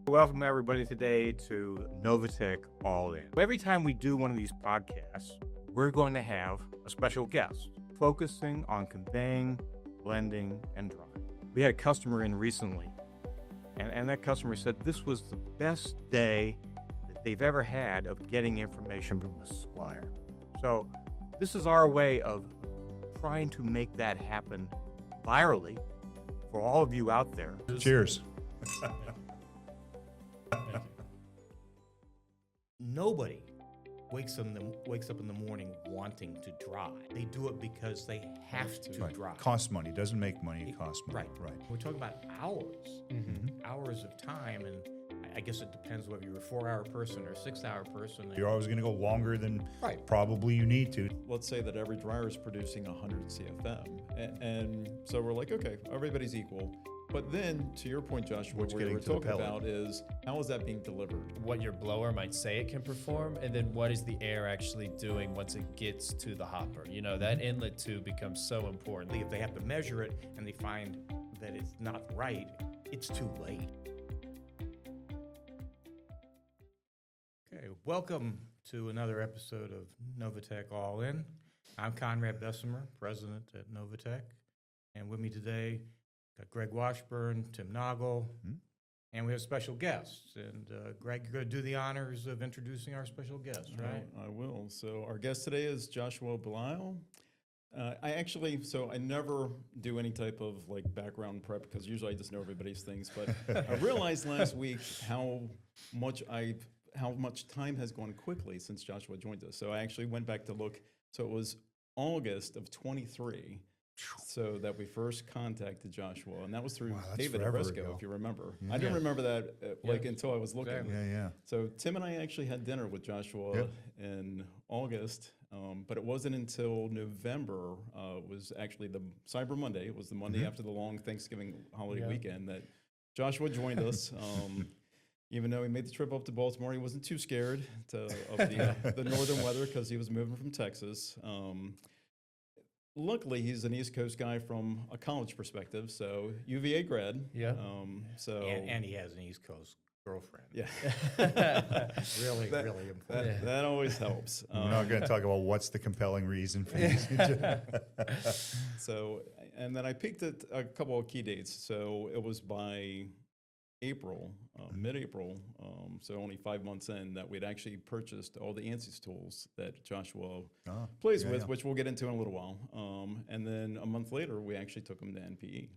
Welcome everybody today to Novatec All-In. Every time we do one of these podcasts, we're going to have a special guest focusing on conveying, blending, and drying. We had a customer in recently, and that customer said this was the best day that they've ever had of getting information from the supplier. So this is our way of trying to make that happen virally for all of you out there. Cheers. Nobody wakes up in the morning wanting to dry. They do it because they have to dry. Costs money. Doesn't make money. It costs money. Right. We're talking about hours, hours of time, and I guess it depends whether you're a 4-hour person or a 6-hour person. You're always going to go longer than probably you need to. Let's say that every dryer is producing 100 CFM, and so we're like, okay, everybody's equal. But then, to your point, Joshua, what you were talking about is how is that being delivered? What your blower might say it can perform, and then what is the air actually doing once it gets to the hopper? You know, that inlet tube becomes so important. If they have to measure it and they find that it's not right, it's too late. Okay, welcome to another episode of Novatec All-In. I'm Conrad Bessemer, president at Novatec, and with me today, got Greg Washburn, Tim Noggle, and we have special guests. And Greg, you're going to do the honors of introducing our special guest, right? I will. So our guest today is Joshua Belisle. I never do any type of like background prep because usually I just know everybody's things. But I realized last week how much time has gone quickly since Joshua joined us. So I actually went back to look. So it was August of 23. So that we first contacted Joshua, and that was through David Briscoe, if you remember. I didn't remember that until I was looking. Exactly. Yeah. So Tim and I actually had dinner with Joshua in August, but it wasn't until November. It was actually the Cyber Monday. It was the Monday after the long Thanksgiving holiday weekend that Joshua joined us. Even though he made the trip up to Baltimore, he wasn't too scared of the northern weather because he was moving from Texas. Luckily, he's an East Coast guy from a college perspective, so UVA grad. Yeah. And he has an East Coast girlfriend. Yeah. Really important. That always helps. We're not going to talk about what's the compelling reason for these. So, and then I peeked at a couple of key dates. So it was by April, mid-April, so only 5 months in, that we'd actually purchased all the ANSYS tools that Joshua plays with, which we'll get into in a little while. And then a month later, we actually took him to NPE.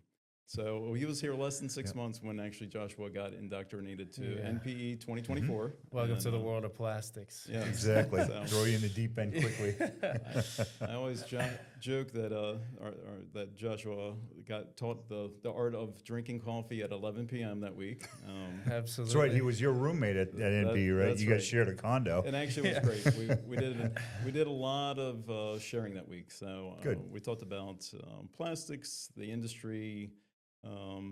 So he was here less than 6 months when actually Joshua got indoctrinated to NPE 2024. Welcome to the world of plastics. Yeah, Exactly. Throw you in the deep end quickly. I always joke that that Joshua got taught the art of drinking coffee at 11 p.m. that week. Absolutely. That's right. He was your roommate at NP, right? That's You guys right. shared a condo. It actually was great. We did a lot of sharing that week. So we talked about plastics, the industry,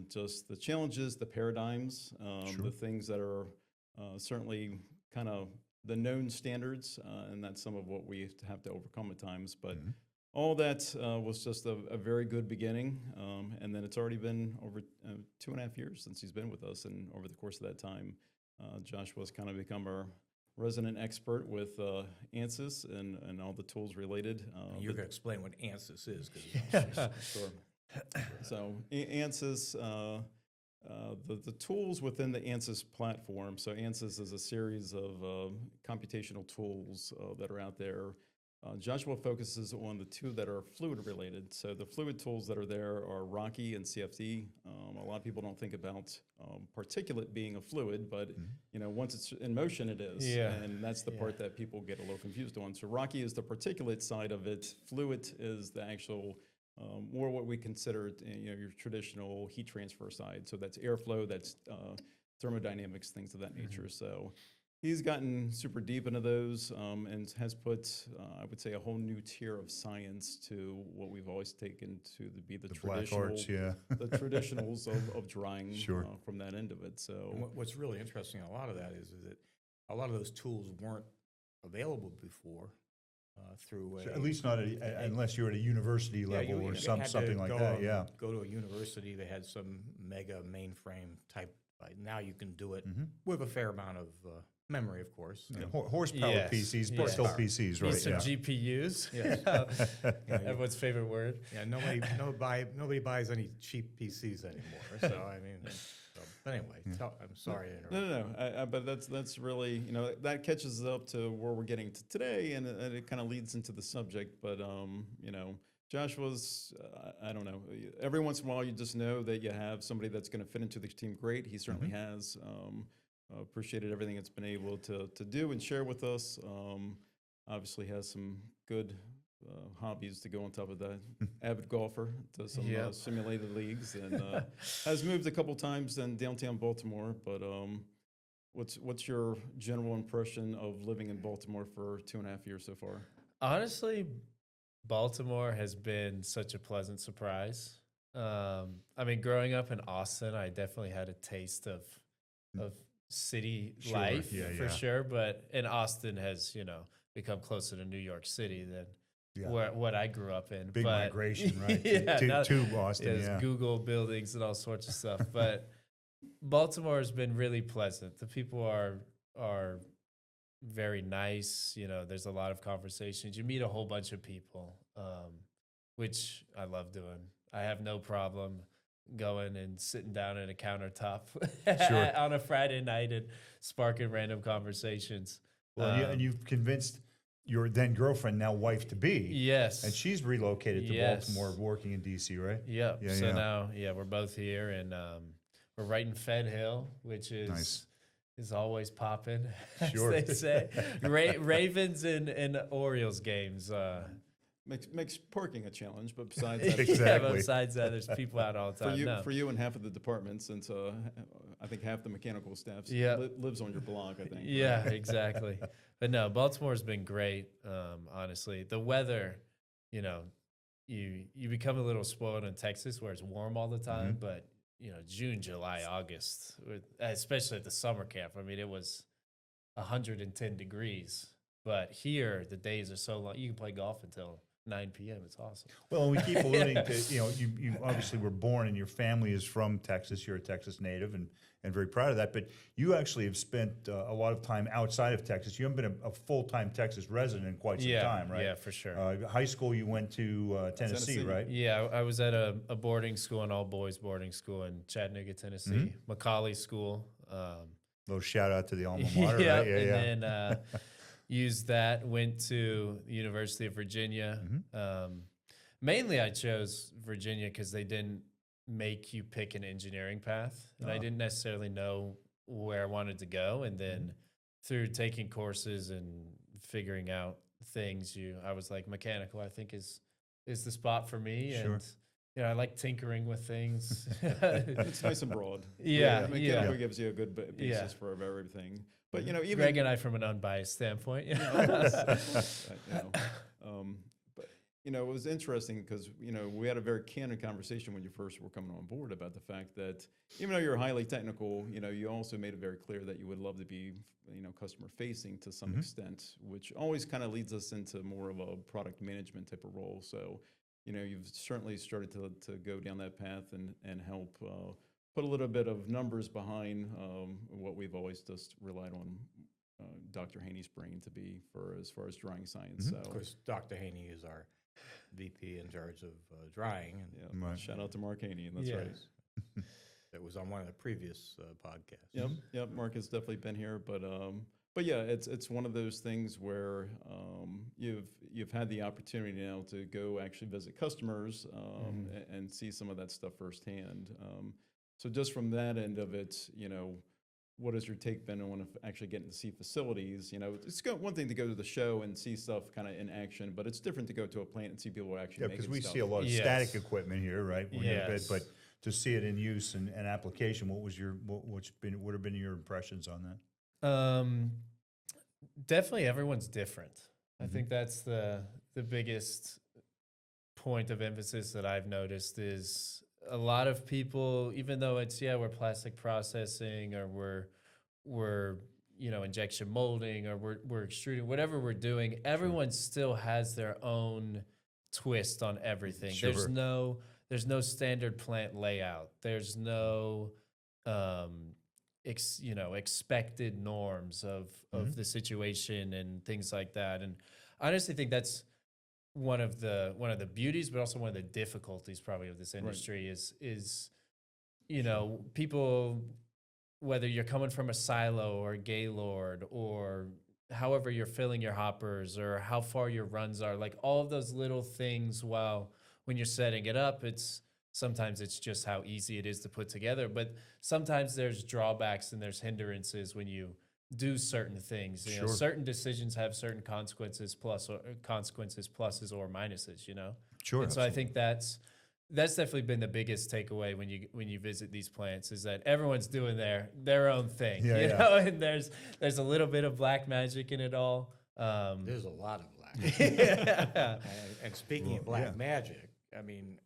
just the challenges, the paradigms, the things that are certainly kind of the known standards, and that's some of what we have to overcome at times. But all that was just a very good beginning, and then it's already been over 2.5 years since he's been with us, and over the course of that time, Joshua's kind of become our resident expert with ANSYS and all the tools related. You're going to explain what ANSYS is. Sure. So ANSYS, the tools within the ANSYS platform. So ANSYS is a series of computational tools that are out there. Joshua focuses on the two that are fluid related. So the fluid tools that are there are Rocky and CFD. A lot of people don't think about particulate being a fluid, but once it's in motion, it is. Yeah. And that's the part that people get a little confused on. So Rocky is the particulate side of it. Fluid is the actual more what we consider your traditional heat transfer side. So that's airflow, that's thermodynamics, things of that nature. So he's gotten super deep into those and has put, I would say, a whole new tier of science to what we've always taken to be the traditional, black arts, the traditionals of drying from that end of it. So what's really interesting, a lot of that is that a lot of those tools weren't available before. Through at least not unless you're at a university level or something like that. Yeah, go to a university. They had some mega mainframe type Now you can do it with a fair amount of memory, of course. Yeah, horsepower Yes. PCs, but Yes. still PCs, Need right? some Yeah. GPUs. Yes. Everyone's favorite word. Yeah, nobody buys any cheap PCs anymore. So I mean, but anyway, I'm sorry to interrupt. No. But that's really, that catches up to where we're getting to today, and it kind of leads into the subject. But Joshua's, I don't know. Every once in a while, you just know that you have somebody that's going to fit into the team great. He certainly has. Appreciated everything it's been able to do and share with us. Obviously has some good hobbies to go on top of that. Avid golfer, does some simulated leagues, and has moved a couple times in downtown Baltimore. But what's your general impression of living in Baltimore for 2.5 years so far? Honestly, Baltimore has been such a pleasant surprise. I mean, growing up in Austin, I definitely had a taste of city life for sure. But in Austin has, become closer to New York City than what I grew up in. Big migration, right? Yeah, to Boston, there's Google buildings and all sorts of stuff. But Baltimore has been really pleasant. The people are very nice. There's a lot of conversations. You meet a whole bunch of people, which I love doing. I have no problem going and sitting down at a countertop on a Friday night and sparking random conversations. Well, and you've convinced your then girlfriend, now wife to be. Yes. And she's relocated to Baltimore, working in DC, right? Yep. So now, we're both here, and we're right in Fed Hill, which is nice. Is always popping, as Sure. they say. Ravens and Orioles games. Makes parking a challenge, but besides that, Exactly. But besides that, there's people out all the time. for you and half of the department, since I think half the mechanical staff lives on your block, I think. Yeah, exactly. But no, Baltimore's been great. Honestly, the weather, you become a little spoiled in Texas where it's warm all the time, but June, July, August, especially at the summer camp. I mean, it was 110 degrees, but here the days are so long. You can play golf until 9 p.m. It's awesome. Well, we keep alluding to, you obviously were born and your family is from Texas. You're a Texas native and very proud of that. But you actually have spent a lot of time outside of Texas. You haven't been a full-time Texas resident in quite some time, right? Yeah, for sure. High school, you went to Tennessee, right? Yeah, I was at a boarding school, an all-boys boarding school in Chattanooga, Tennessee, Macaulay School. Little shout out to the alma mater, Yeah, right? and then used that, went to the University of Virginia. Mainly I chose Virginia because they didn't make you pick an engineering path, and I didn't necessarily know where I wanted to go. And then through taking courses and figuring out things, I was like, mechanical, I think is the spot for me. Sure. And I like tinkering with things. It's nice and broad. Mechanical gives you a good basis for everything. But even Greg and I, from an unbiased standpoint, it was interesting because we had a very candid conversation when you first were coming on board about the fact that even though you're highly technical, you also made it very clear that you would love to be customer facing to some extent, which always kind of leads us into more of a product management type of role. So you've certainly started to go down that path and help put a little bit of numbers behind what we've always just relied on Dr. Haney's brain to be for as far as drying science. So, of course, Dr. Haney is our VP in charge of drying. And shout out to Mark Haney, and that's right. That was on one of the previous podcasts. Yep. Mark has definitely been here, but yeah, it's one of those things where you've had the opportunity now to go actually visit customers and see some of that stuff firsthand. So just from that end of it, what has your take been on actually getting to see facilities? It's one thing to go to the show and see stuff kind of in action, but it's different to go to a plant and see people actually making because we stuff. see a lot of static equipment here, right? But to see it in use and application, what would have been your impressions on that? Definitely, everyone's different. I think that's the biggest point of emphasis that I've noticed is a lot of people, even though it's we're plastic processing or we're injection molding or we're extruding, whatever we're doing, everyone still has their own twist on everything. Sure. There's no standard plant layout. There's no expected norms of the situation and things like that. And I honestly think that's one of the beauties, but also one of the difficulties probably of this industry is people, whether you're coming from a silo or a gaylord or however you're filling your hoppers or how far your runs are, like all of those little things, while when you're setting it up, sometimes it's just how easy it is to put together, but sometimes there's drawbacks and there's hindrances when you do certain things. You know, certain decisions have certain consequences, pluses or minuses, Sure. And so I think that's definitely been the biggest takeaway when you visit these plants, is that everyone's doing their own thing, you know, and there's a little bit of black magic in it all. There's a lot of black. And speaking of black magic, I mean,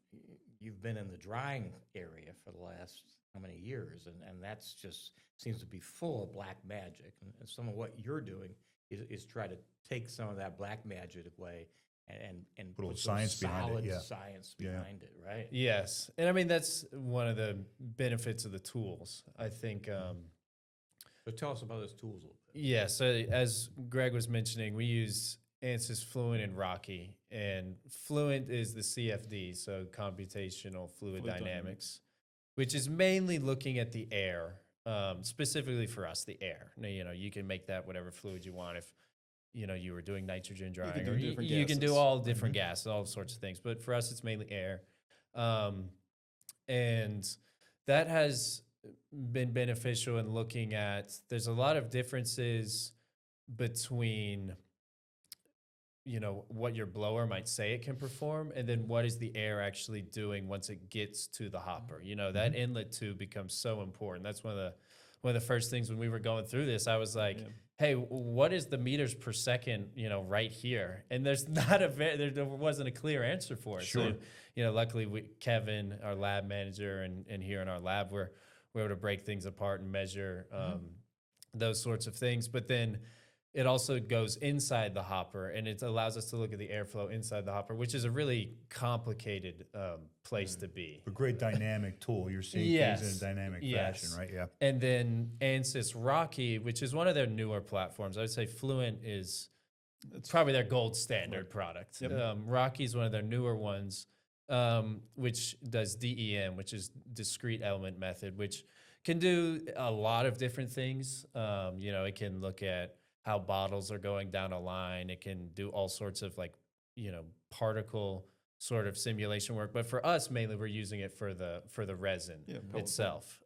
you've been in the drying area for the last how many years, and that's just seems to be full of black magic. And some of what you're doing is try to take some of that black magic away and put a little some science behind it. Science behind it, right? Yes, and I mean that's one of the benefits of the tools, I think. So tell us about those tools a little bit. Yeah, so as Greg was mentioning, we use ANSYS Fluent and Rocky, and Fluent is the CFD, so computational fluid dynamics, which is mainly looking at the air, specifically for us, the air. Now, you can make that whatever fluid you want. If you were doing nitrogen drying, or you can do all different gases, all sorts of things. But for us, it's mainly air, and that has been beneficial in looking at. There's a lot of differences between what your blower might say it can perform, and then what is the air actually doing once it gets to the hopper. That inlet tube becomes so important. That's one of the first things when we were going through this. I was like, hey, what is the meters per second, right here? And there's not there wasn't a clear answer for it. Sure. So, luckily Kevin, our lab manager, and here in our lab, we're able to break things apart and measure those sorts of things. But then it also goes inside the hopper, and it allows us to look at the airflow inside the hopper, which is a really complicated place to be. A great dynamic tool. You're seeing things in a dynamic fashion, right? Yeah. And then ANSYS Rocky, which is one of their newer platforms. I would say Fluent is probably their gold standard product. Yep. Rocky is one of their newer ones, which does DEM, which is discrete element method, which can do a lot of different things. It can look at how bottles are going down a line. It can do all sorts of particle sort of simulation work. But for us, mainly we're using it for the resin itself.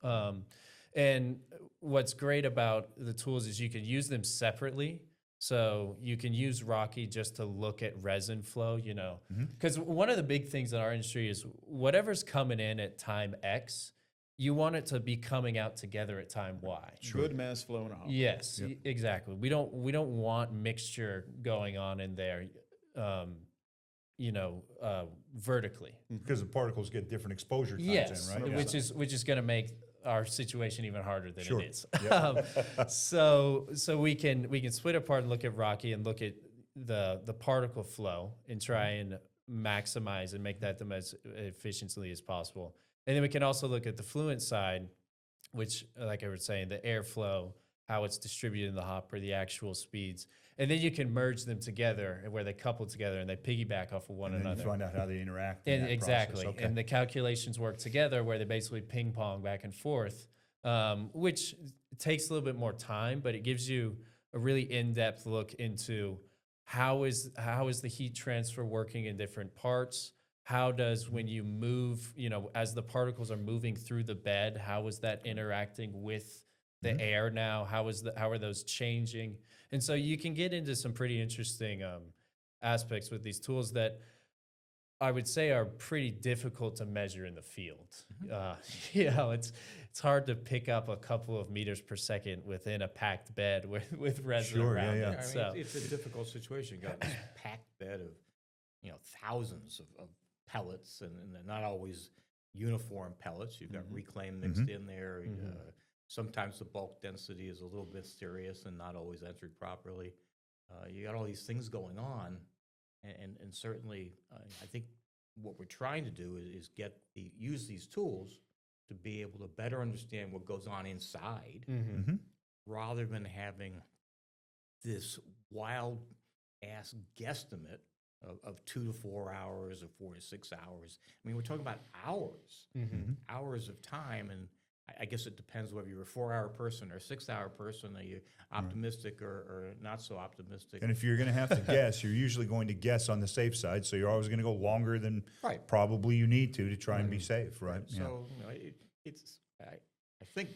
And what's great about the tools is you can use them separately. So you can use Rocky just to look at resin flow, because one of the big things in our industry is whatever's coming in at time X, you want it to be coming out together at time Y. Good mass flow in a hopper. Yes, exactly. We don't want mixture going on in there, vertically. Because the particles get different exposure times in, right? Which is going to make our situation even harder than it is. Yep. So we can split apart and look at Rocky and look at the particle flow and try and maximize and make that the most efficiently as possible. And then we can also look at the Fluent side, which, like I was saying, the airflow, how it's distributed in the hopper, the actual speeds. And then you can merge them together where they couple together and they piggyback off of one another. And you find out how they interact. Exactly. Okay. And the calculations work together where they basically ping pong back and forth, which takes a little bit more time, but it gives you a really in-depth look into how is the heat transfer working in different parts. How does, when you move, as the particles are moving through the bed, how is that interacting with the air now? How are those changing? And so you can get into some pretty interesting aspects with these tools that I would say are pretty difficult to measure in the field. It's hard to pick up a couple of meters per second within a packed bed with resin around it. So it's a difficult situation. You got this packed bed of thousands of pellets, and they're not always uniform pellets. You've got reclaim mixed in there. Sometimes the bulk density is a little bit mysterious and not always entered properly. You got all these things going on, and certainly I think what we're trying to do is use these tools to be able to better understand what goes on inside, Mm-hmm. rather than having this wild ass guesstimate of 2 to 4 hours or 4 to 6 hours. I mean, we're talking about hours, hours of time, and I guess it depends whether you're a 4-hour person or a 6-hour person. Are you optimistic or not so optimistic? And if you're going to have to guess, you're usually going to guess on the safe side. So you're always going to go longer than Right. probably you need to try and be safe, right? Yeah. So it's I think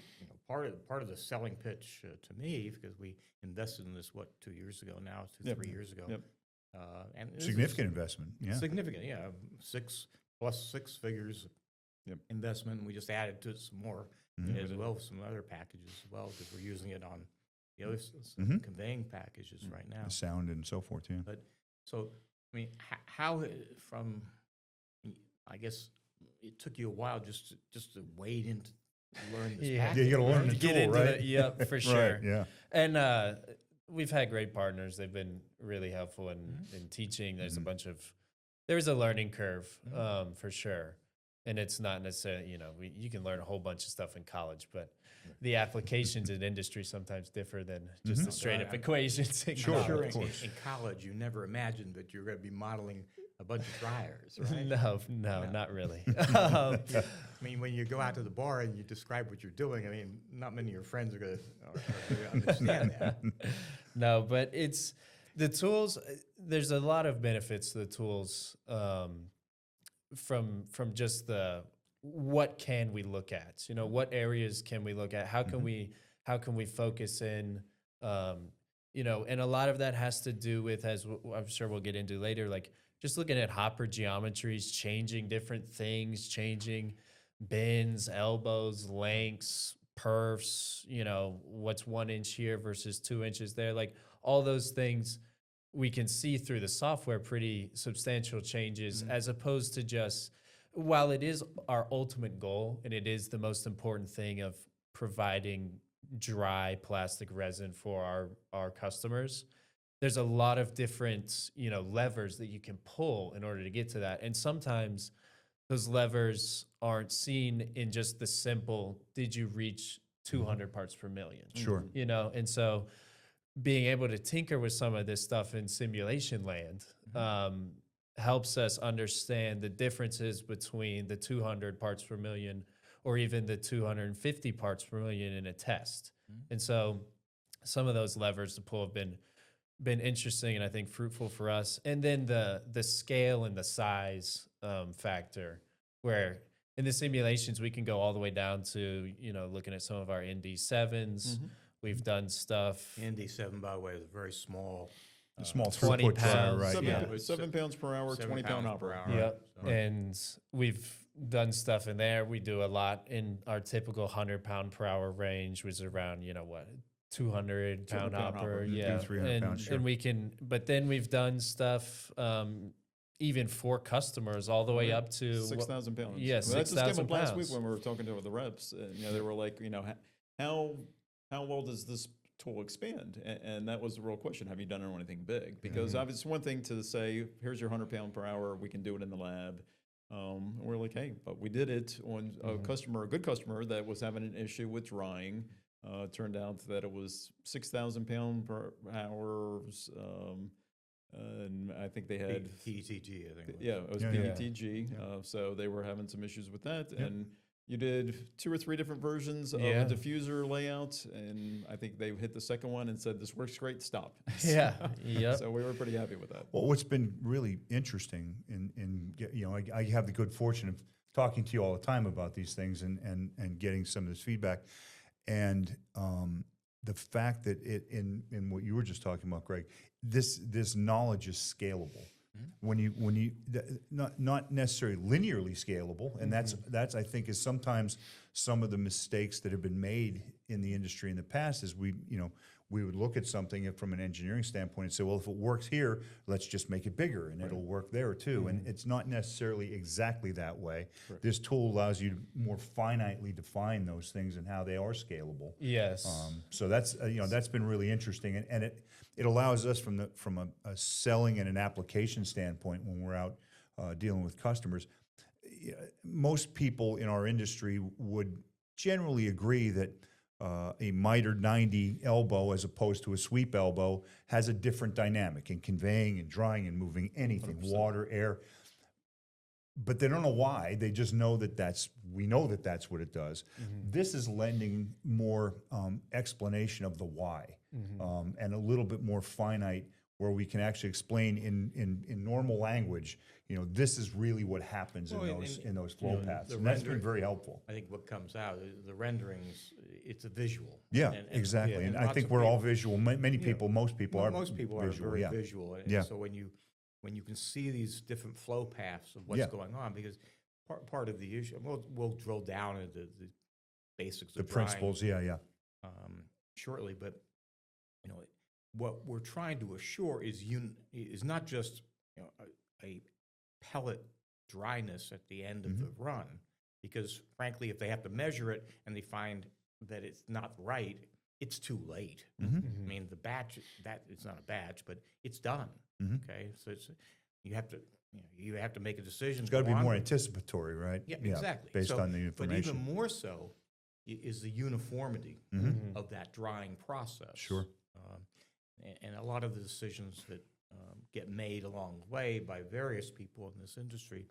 part of the selling pitch to me, because we invested in this 2 years ago now, 3 years ago, and this is Significant investment. Yeah. significant, 6 figures investment. And we just added to it some more as well, some other packages as well, because we're using it on the other conveying packages right now. The sound and so forth. Yeah. But so, I mean, how from, I guess it took you a while just to wade into learn this Yeah. package. Yeah, you got to learn the Get tool, into right? it. Yep, for sure. Right, yeah. And we've had great partners. They've been really helpful in teaching. There's a bunch of, there's a learning curve for sure. And it's not necessarily, you can learn a whole bunch of stuff in college, but the applications in industry sometimes differ than just the straight up equations. In I'm sure college. in college you never imagined that you're going to be modeling a bunch of dryers, right? No, not really. I mean, when you go out to the bar and you describe what you're doing, I mean, not many of your friends are going to understand that. No, but it's the tools. There's a lot of benefits to the tools from just the what can we look at? What areas can we look at? How can we focus in? And a lot of that has to do with, as I'm sure we'll get into later, like just looking at hopper geometries, changing different things, changing bends, elbows, lengths, perfs, what's 1 inch here versus 2 inches there. Like all those things we can see through the software, pretty substantial changes, as opposed to just, while it is our ultimate goal and it is the most important thing of providing dry plastic resin for our customers, there's a lot of different, levers that you can pull in order to get to that. And sometimes those levers aren't seen in just the simple, did you reach 200 parts per million? Sure. And so being able to tinker with some of this stuff in simulation land helps us understand the differences between the 200 parts per million or even the 250 parts per million in a test. And so some of those levers to pull have been interesting and I think fruitful for us. And then the scale and the size factor, where in the simulations we can go all the way down to looking at some of our ND7s. We've done stuff. ND7, by the way, is a very small. A small 20 throughput dryer, pounds, right? 7 pounds per hour, 7 20 pound pounds hopper. per hour. Yep. So- And we've done stuff in there. We do a lot in our typical 100 pound per hour range, which is around 200 pound 200 pound hopper. hopper. Yeah. 300 pounds, sure. And we can, but then we've done stuff even for customers all the way up to 6,000 pounds. Yeah, Well, that just came 6,000 up last pounds. week when we were talking to the reps. They were like, how well does this tool expand? And that was the real question. Have you done anything big? Because obviously it's one thing to say, here's your 100 pound per hour. We can do it in the lab. We're like, hey, but we did it on a good customer that was having an issue with drying. Turned out that it was 6,000 pound per hours. And I think they had PETG, I think. yeah, it was Yeah, yeah. PETG. So they were having some issues with that. And you did 2 or 3 different versions of Yeah. the diffuser layout. And I think they hit the second one and said, this works great, stop. Yeah. Yep. So we were pretty happy with that. Well, what's been really interesting I have the good fortune of talking to you all the time about these things and getting some of this feedback. And the fact that in what you were just talking about, Greg, this knowledge is scalable. When you not necessarily linearly scalable, and that's I think is sometimes some of the mistakes that have been made in the industry in the past is we would look at something from an engineering standpoint and say, well, if it works here, let's just make it bigger and it'll work there too. And it's not necessarily exactly that way. Correct. This tool allows you to more finitely define those things and how they are scalable. Yes. So that's that's been really interesting, and it allows us from a selling and an application standpoint when we're out dealing with customers. most people in our industry would generally agree that a miter 90 elbow as opposed to a sweep elbow has a different dynamic in conveying and drying and moving anything, 100%. water, air. But they don't know why. They just know that we know that that's what it does. This is lending more explanation of the why, and a little bit more finite, where we can actually explain in normal language, this is really what happens in those flow paths. And that's been very helpful. I think what comes out, the renderings, it's a visual. Yeah, exactly. And I lots think of we're all people- visual. Many people, most people are Most people visual. are very Yeah. visual. And Yeah. so when you can see these different flow paths of what's Yeah. going on, because part of the issue, we'll drill down into the basics The of drying, principles, yeah. shortly, but what we're trying to assure is not just a pellet dryness at the end of the run, because frankly, if they have to measure it and they find that it's not right, it's too late. I mean, the batch, it's not a batch, but it's done. Okay, so you have to make a decision. It's got to be go on more with- anticipatory, right? Yeah, exactly. Based So- on the information. But even more so is the uniformity of that drying process. Sure. And a lot of the decisions that get made along the way by various people in this industry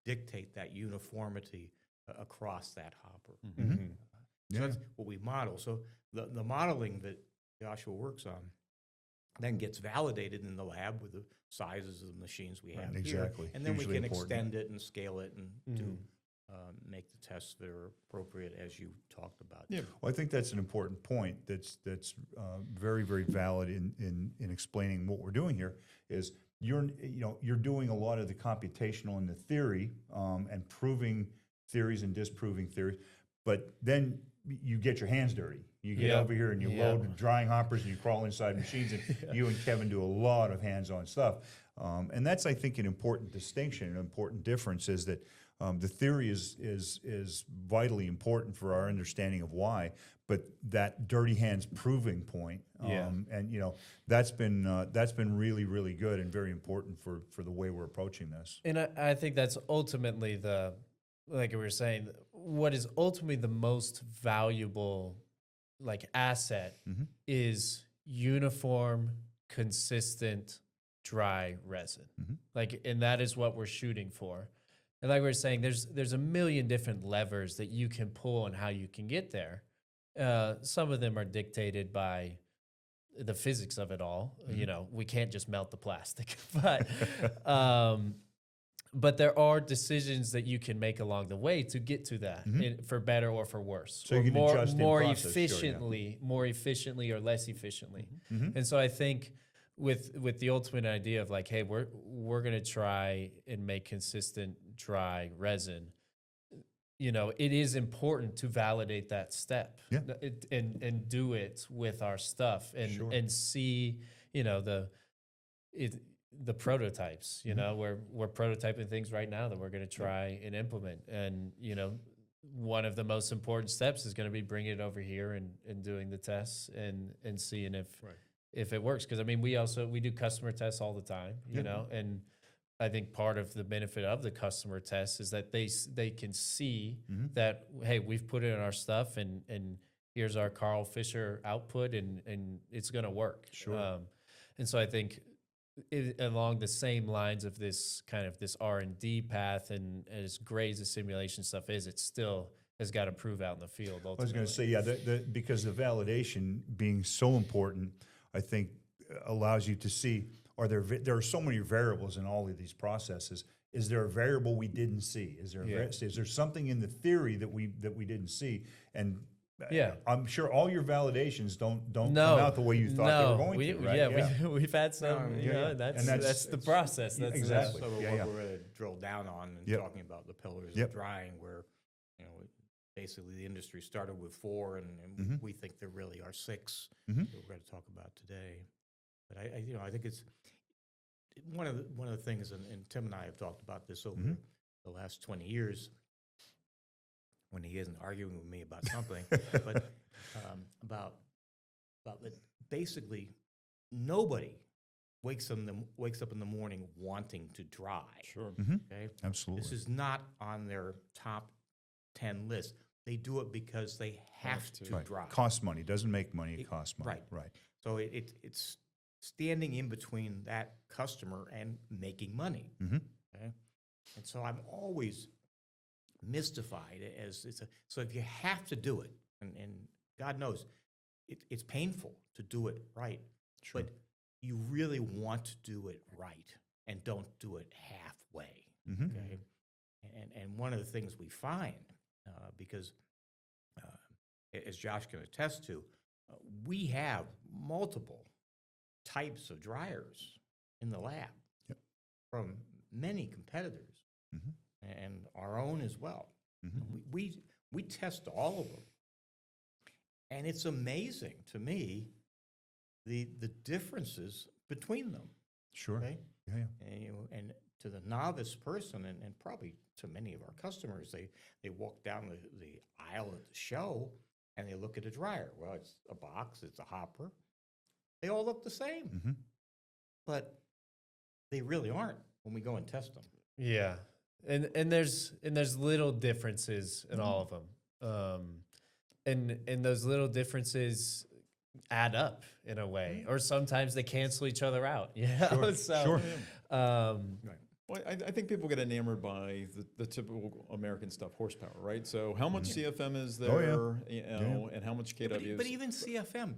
dictate that uniformity across that hopper. So that's what we model. So the modeling that Joshua works on then gets validated in the lab with the sizes of the machines we have exactly. here. And then Hugely we can important. extend it and scale it and make the tests that are appropriate, as you talked about. Yeah. Well, I think that's an important point. That's very, very valid in explaining what we're doing here. Is you're doing a lot of the computational and the theory and proving theories and disproving theories, but then you get your hands dirty. You get over here and you load drying hoppers and you crawl inside machines, and you and Kevin do a lot of hands-on stuff. And that's, I think, an important distinction, an important difference is that the theory is vitally important for our understanding of why, but that dirty hands proving point, and that's been really, really good and very important for the way we're approaching this. And I think that's ultimately like we were saying, what is ultimately the most valuable asset is uniform, consistent, dry resin. And that is what we're shooting for. And like we were saying, there's a million different levers that you can pull on how you can get there. Some of them are dictated by the physics of it all. We can't just melt the plastic, but there are decisions that you can make along the way to get to that, for better or for worse, So or you can adjust in more process, sure, efficiently or less efficiently. And so I think with the ultimate idea of hey, we're gonna try and make consistent dry resin. It is important to validate that step, and do it with our stuff, and see the prototypes. We're prototyping things right now that we're going to try and implement, and one of the most important steps is going to be bringing it over here and doing the tests and seeing if it works. Because we do customer tests all the time, and I think part of the benefit of the customer tests is that they can see that, hey, we've put it in our stuff, and here's our Carl Fisher output, and it's going to work. Sure. And so I think along the same lines of this R&D path, and as great as the simulation stuff is, it still has got to prove out in the field ultimately. I was going to say, because the validation being so important, I think allows you to see, there are so many variables in all of these processes. Is there a variable we didn't see? Is there something in the theory that we didn't see? And I'm sure all your validations don't come out the way you thought they were going to, right? We've had some, that's the process. That's exactly. So what we're going to drill down on and talking about the pillars of drying, where basically the industry started with 4, and we think there really are 6 that we're going to talk about today. But I think it's one of the things, and Tim and I have talked about this over the last 20 years, when he isn't arguing with me about something, but about that basically nobody wakes up in the morning wanting to dry. Sure. Okay, Absolutely. this is not on their top 10 list. They do it because they have to Right. dry. Costs money. Doesn't make money. It costs money. Right. Right. So it's standing in between that customer and making money. Okay? And so I'm always mystified as so if you have to do it, and God knows it's painful to do it right, Sure. but you really want to do it right and don't do it halfway. Okay, and one of the things we find because as Josh can attest to, we have multiple types of dryers in the lab from many competitors and our own as well. We test all of them, and it's amazing to me the differences between them. Sure. Okay, Yeah. and to the novice person, and probably to many of our customers, they walk down the aisle at the show and they look at a dryer. Well, it's a box, it's a hopper. They all look the same, but they really aren't when we go and test them. Yeah, and there's little differences in all of them, and those little differences add up in a way, or sometimes they cancel each other out. Yeah, Sure. Right. Well, I think people get enamored by the typical American stuff, horsepower, right? So how much CFM is there, you know, and how much kW? But even CFM,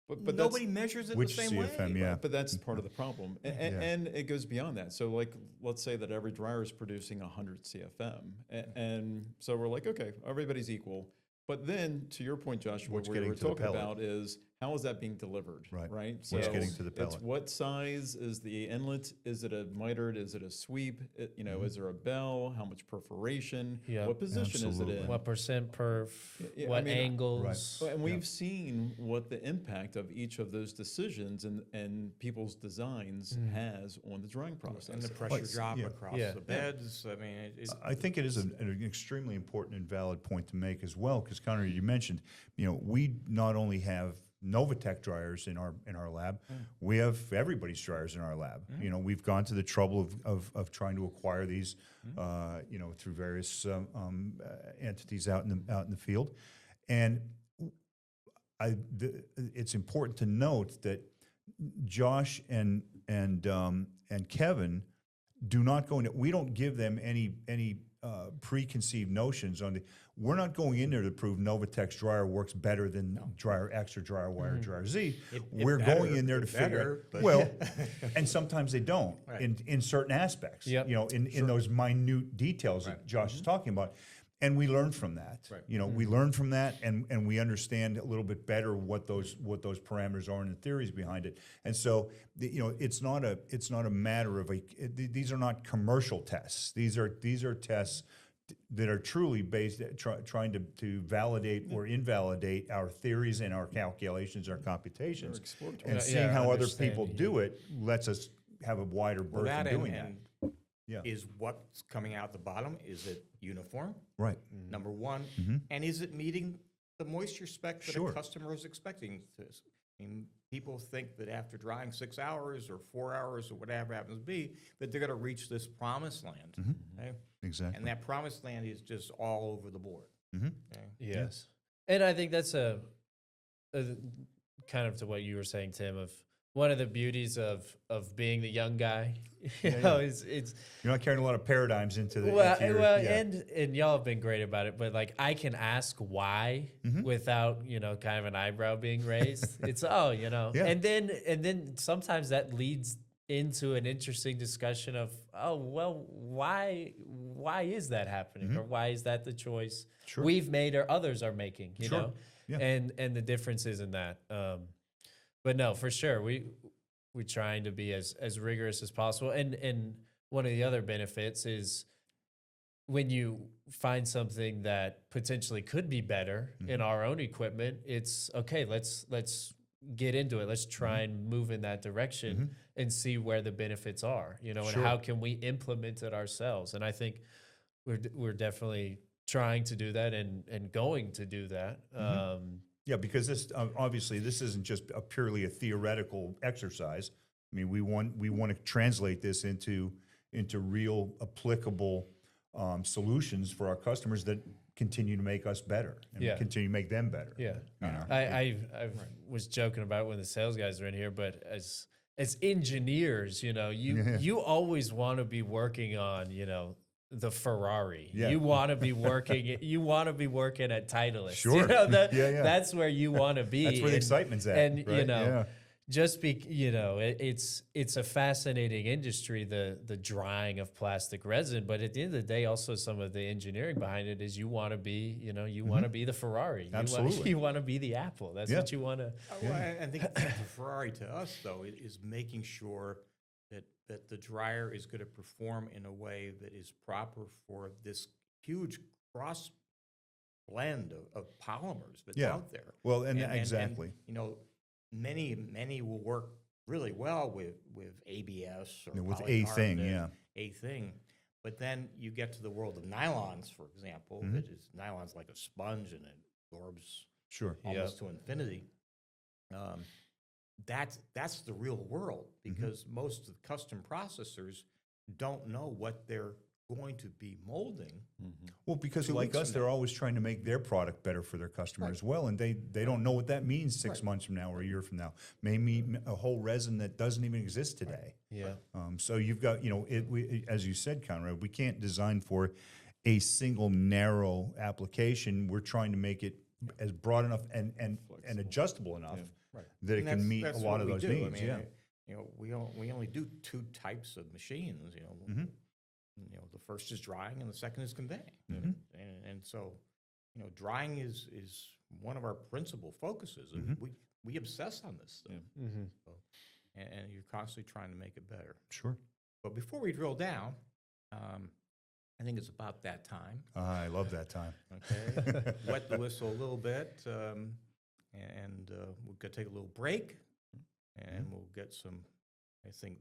but nobody measures it the Which same CFM, way. yeah. But that's part of the problem. And it goes beyond that. So like, let's say that every dryer is producing 100 CFM. And so we're like, okay, everybody's equal. But then to your point, Joshua, What's what we getting were to the talking pellet? about is how is that being delivered, right? So What's getting to the pellet? it's what size is the inlet? Is it a mitered? Is it a sweep? You know, is there a bell? How much perforation? Yeah. What position Absolutely. is it in? what percent perf, Yeah, I what mean, angles. And we've seen what the impact of each of those decisions and people's designs has on the drying process. And the pressure drop yeah. across Yeah. the beds. I mean, I think it is an extremely important and valid point to make as well, because Conrad, you mentioned, you know, we not only have Novatec dryers in our lab, we have everybody's dryers in our lab. You know, we've gone to the trouble of trying to acquire these, you know, through various entities out in the field, and it's important to note that Josh and Kevin do not go into. We don't give them any preconceived notions on the. We're not going in there to prove Novatec's dryer works better than dryer X or dryer Y or dryer Z. We're going in there to figure out. Well, and sometimes they don't in certain aspects. Yep. You know, in those minute details that Josh is talking about. And we learn from that. You know, we learn from that, and we understand a little bit better what those parameters are and the theories behind it. And so, you know, it's not a matter of these are not commercial tests. These are tests that are truly based trying to validate or invalidate our theories and our calculations, our computations, and seeing how other people do it lets us have a wider berth in doing that. Is what's coming out the bottom, is it uniform? Right. Number one. And is it meeting the moisture spec that a customer is expecting? I mean, people think that after drying 6 hours or 4 hours or whatever happens to be, that they're going to reach this promised land. Okay? Exactly. And that promised land is just all over the board. Okay? Yes. And I think that's a kind of to what you were saying, Tim, of one of the beauties of being the young guy, you know, it's you're not carrying a lot of paradigms into the and y'all have been great about it, but like I can ask why without, you know, kind of an eyebrow being raised. It's you know, and then sometimes that leads into an interesting discussion of why is that happening, or why is that the choice we've made or others are making, you know, and the differences in that. But no, for sure, we're trying to be as rigorous as possible. And one of the other benefits is when you find something that potentially could be better in our own equipment, it's okay, let's get into it. Let's try and move in that direction and see where the benefits are, you know, and how can we implement it ourselves. And I think we're definitely trying to do that and going to do that. Yeah, because this obviously this isn't just purely a theoretical exercise. I mean, we want to translate this into real applicable solutions for our customers that continue to make us better and Yeah. continue to make them better. Yeah. You know? I was joking about when the sales guys are in here, but as engineers, you always want to be working on, the Ferrari. Yeah. You want to be working at Titleist. Sure. That's where you want to be. That's where the excitement's at. And right? it's a fascinating industry, the drying of plastic resin, but at the end of the day, also some of the engineering behind it is you want to be, want to be the Ferrari. Absolutely. You want to be the Apple. That's what you want to. Well, I think the Ferrari to us, though, is making sure that the dryer is going to perform in a way that is proper for this huge cross blend of polymers that's out there. Well, exactly. Many will work really well with ABS or with a thing, polycarbonate, a thing. But then you get to the world of nylons, for example. That is, nylon's like a sponge and it absorbs almost to infinity. That's the real world, because most of the custom processors don't know what they're going to be molding. Well, because like us, they're always trying to make their product better for their customer as well, and they don't know what that means 6 months from now or a year from now. Maybe a whole resin that doesn't even exist today. Yeah. So you've got, as you said, Conrad, we can't design for a single narrow application. We're trying to make it as broad enough and adjustable enough that it can meet a lot of those needs. We only do two types of machines. The first is drying and the second is conveying. And so, drying is one of our principal focuses. And we obsess on this stuff. So, and you're constantly trying to make it better. Sure. But before we drill down, I think it's about that time. I love that time. Okay. Wet the whistle a little bit, and we're going to take a little break, and we'll get some. I think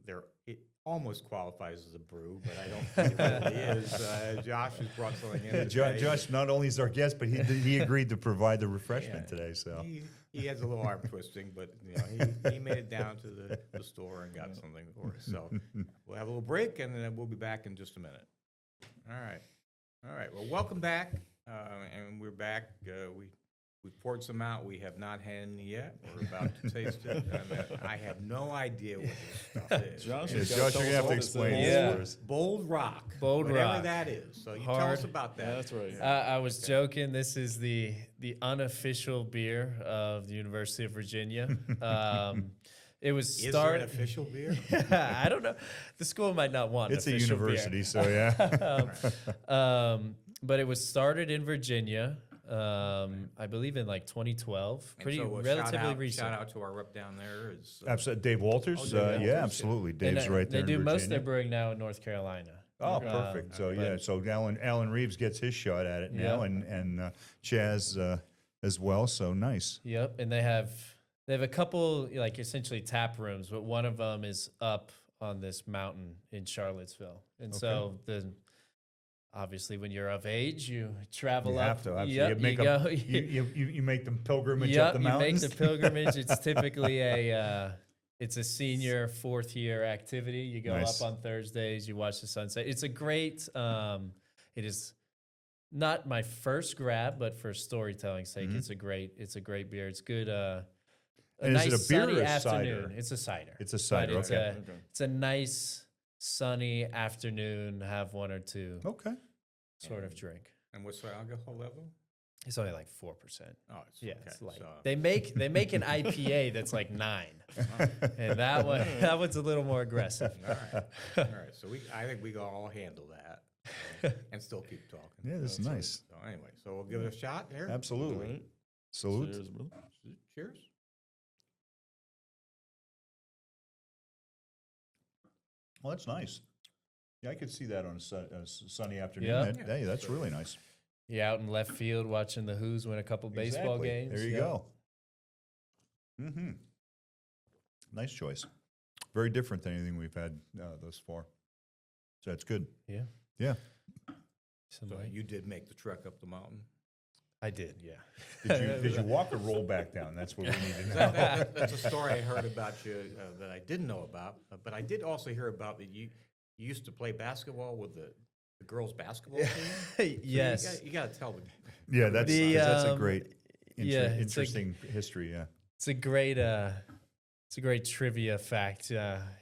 it almost qualifies as a brew, but I don't think it really is. Josh has brought something in. Josh not only is our guest, but he agreed to provide the refreshment today. So he has a little arm twisting, but he made it down to the store and got something for us. So we'll have a little break, and then we'll be back in just a minute. All right. Well, welcome back, and we're back. We poured some out. We have not had any yet. We're about to taste it. I have no idea what this stuff is. Josh, Josh, you're going to have to explain this for us. Bold Rock. Whatever Rock. That is. So you tell us about that. Yeah, that's right. I was joking. This is the unofficial beer of the University of Virginia. It was Is there an official beer? I don't know. The school might not want It's a official university, beer. so yeah. But it was started in Virginia. I believe in like 2012, relatively recent. Shout out to our rep down there. Absolutely, Dave Walters. Yeah, absolutely. Dave's right there. They do in most of their Virginia. brewing now in North Carolina. Oh, perfect. So Alan Reeves gets his shot at it now, and Chaz as well. So nice. Yep, and they have a couple like essentially tap rooms, but one of them is up on this mountain in Charlottesville, and so obviously, when you're of age, you travel you up. Have to. Yep, you make the pilgrimage up the mountains. You make the pilgrimage. It's typically it's a senior 4th year activity. You go up on Thursdays. You watch the sunset. It's a great. It is not my first grab, but for storytelling's sake, it's a great beer. It's good. And nice is it a beer sunny or a afternoon. cider? It's a cider. It's a cider. But Okay. It's a nice sunny afternoon. Have one or two. Okay. Sort of drink. And what's the alcohol level? It's only like 4%. Oh, it's It's light. So. They make an IPA that's like 9, and that one's a little more aggressive. All right. So I think we can all handle that and still keep talking. Yeah, this is nice. So anyway, so we'll give it a shot here. Absolutely. Right. Salute. Cheers, brother. Cheers. Well, that's nice. Yeah, I could see that on a sunny afternoon. Yeah. Hey, that's really nice. Yeah, out in left field watching the Who's win a couple baseball Exactly. games. There you go. Mm-hmm. Nice choice. Very different than anything we've had thus far. So that's good. Yeah. Yeah. So you did make the trek up the mountain? I did, yeah. Did you walk or roll back down? That's what we need to know. That's a story I heard about you that I didn't know about. But I did also hear about that you used to play basketball with the girls' basketball team. So Yes. you got to tell them. Yeah, that's a great, it's interesting history. Yeah. It's a great trivia fact.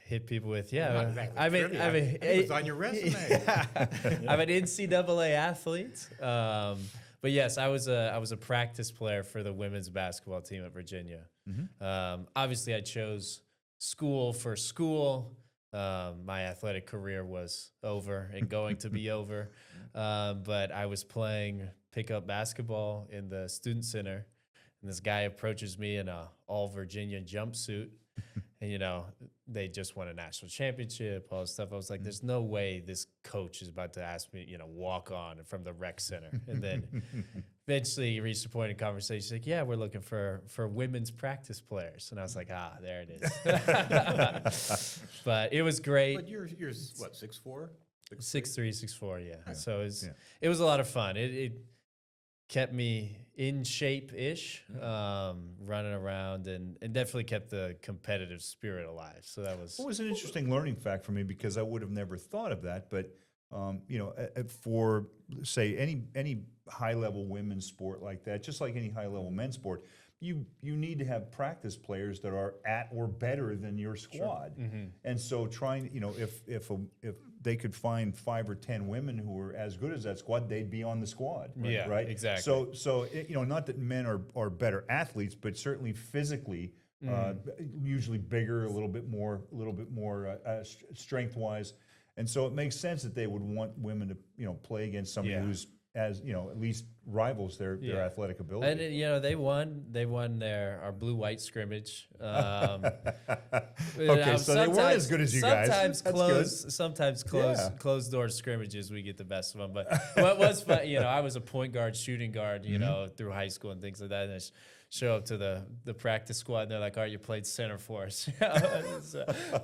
Hit people with Not exactly trivia. It was on your resume. I'm an NCAA athlete. But yes, I was a practice player for the women's basketball team at Virginia. Obviously, I chose school for school. My athletic career was over and going to be over. But I was playing pickup basketball in the student center, and this guy approaches me in a all Virginia jumpsuit. And, you know, they just won a national championship, all this stuff. I was like, there's no way this coach is about to ask me, you know, walk on from the rec center. And then eventually he reached a point in conversation. He's like, yeah, we're looking for women's practice players. And I was like, there it is. But it was great. But you're what, 6'4"? 6'3", 6'4", yeah. So it was a lot of fun. It kept me in shape-ish, running around, and definitely kept the competitive spirit alive. So that was... It was an interesting learning fact for me because I would have never thought of that. But, you know, for, say, any high-level women's sport like that, just like any high-level men's sport, you need to have practice players that are at or better than your squad. Sure. And so trying, you know, if they could find 5 or 10 women who were as good as that squad, they'd be on the squad. Right? Yeah, right? Exactly. So you know, not that men are better athletes, but certainly physically, usually bigger, a little bit more strength-wise. And so it makes sense that they would want women to, you know, play against somebody who's, as you know, at least rivals their athletic ability. And you know, they won our blue-white scrimmage. Okay, so they weren't as good as you guys. Sometimes closed door scrimmages we get the best of them. But what was fun, you know, I was a point guard, shooting guard, you know, through high school and things like that. And I show up to the practice squad, and they're like, "All right, you played center for us."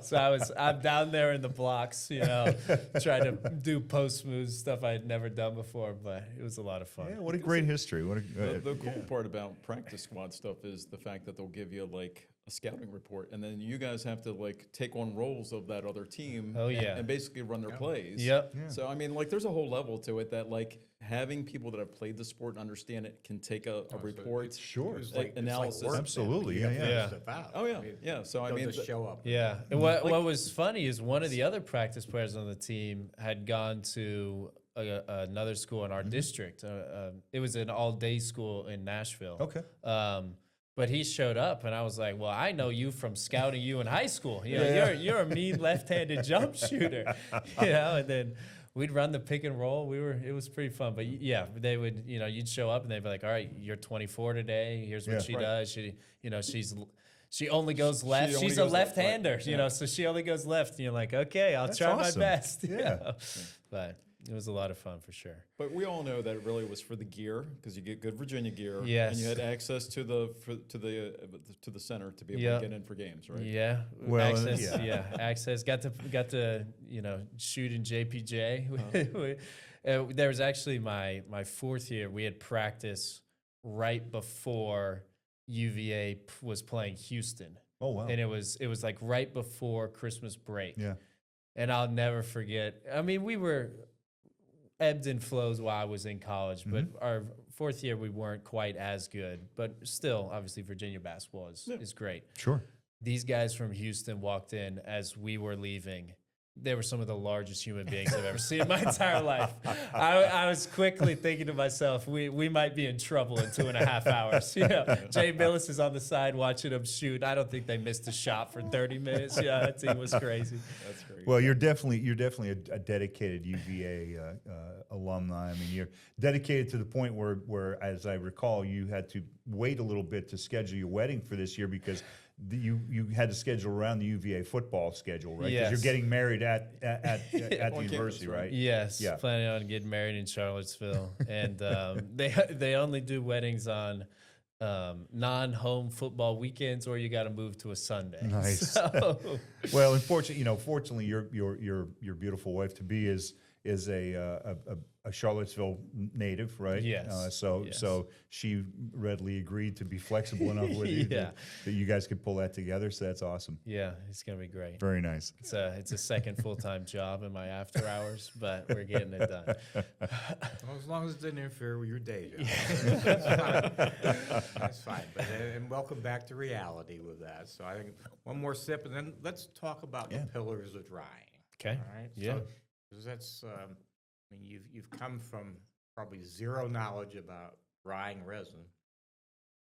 So I'm down there in the blocks, you know, trying to do post moves, stuff I had never done before, but it was a lot of fun. Yeah, what a great history. The cool part about practice squad stuff is the fact that they'll give you like a scouting report, and then you guys have to like take on roles of that other team. And basically run their plays. Yep. Yeah. So I mean, like, there's a whole level to it that like having people that have played the sport and understand it can take a report. Sure. Analysis. Like Absolutely. Oh yeah. Yeah. So I mean, just show up. Yeah. And what was funny is one of the other practice players on the team had gone to another school in our district. It was an all-day school in Nashville. Okay. But he showed up, and I was like, "Well, I know you from scouting you in high school. You know, you're a mean left-handed jump shooter, you know." And then we'd run the pick and roll. It was pretty fun. But yeah, they would, you know, you'd show up, and they'd be like, "All right, you're 24 today. Here's what she does. She, you know, she only goes left. She's a left-hander, you know, so she only goes left." And you're like, "Okay, I'll try my best." You know? But it was a lot of fun for sure. But we all know that it really was for the gear, because you get good Virginia gear, Yes. and you had access to the center to be able to get in for games, right? Yeah, Well, access. Access. Got to you know, shoot in JPJ. There was actually my fourth year. We had practice right before UVA was playing Houston. Oh wow. And it was like right before Christmas break. Yeah. And I'll never forget. I mean, we were ebbed and flows while I was in college, but our fourth year we weren't quite as good. But still, obviously, Virginia basketball is great. Sure. These guys from Houston walked in as we were leaving. They were some of the largest human beings I've ever seen in my entire life. I was quickly thinking to myself, we might be in trouble in 2.5 hours. You know, Jay Billis is on the side watching them shoot. I don't think they missed a shot for 30 minutes. Yeah, that team was crazy. That's great. Well, you're definitely a dedicated UVA alumni. I mean, you're dedicated to the point where, as I recall, you had to wait a little bit to schedule your wedding for this year because you had to schedule around the UVA football schedule, right? Because you're getting married at the university, right? Yes, planning on getting married in Charlottesville, and they only do weddings on non-home football weekends, or you got to move to a Sunday. Nice. So. Well, fortunately, your beautiful wife to be is is a Charlottesville native, right? Yes. So she readily agreed to be flexible enough with you that you guys could pull that together. So that's awesome. Yeah, it's gonna be great. Very nice. It's a second full-time job in my after hours, but we're getting it done. Well, as long as it didn't interfere with your day job. That's fine. That's fine. But, and welcome back to reality with that. So I think one more sip, and then let's talk about the pillars of drying. Okay. All right. Yeah. So, 'cause that's, I mean, you've come from probably zero knowledge about drying resin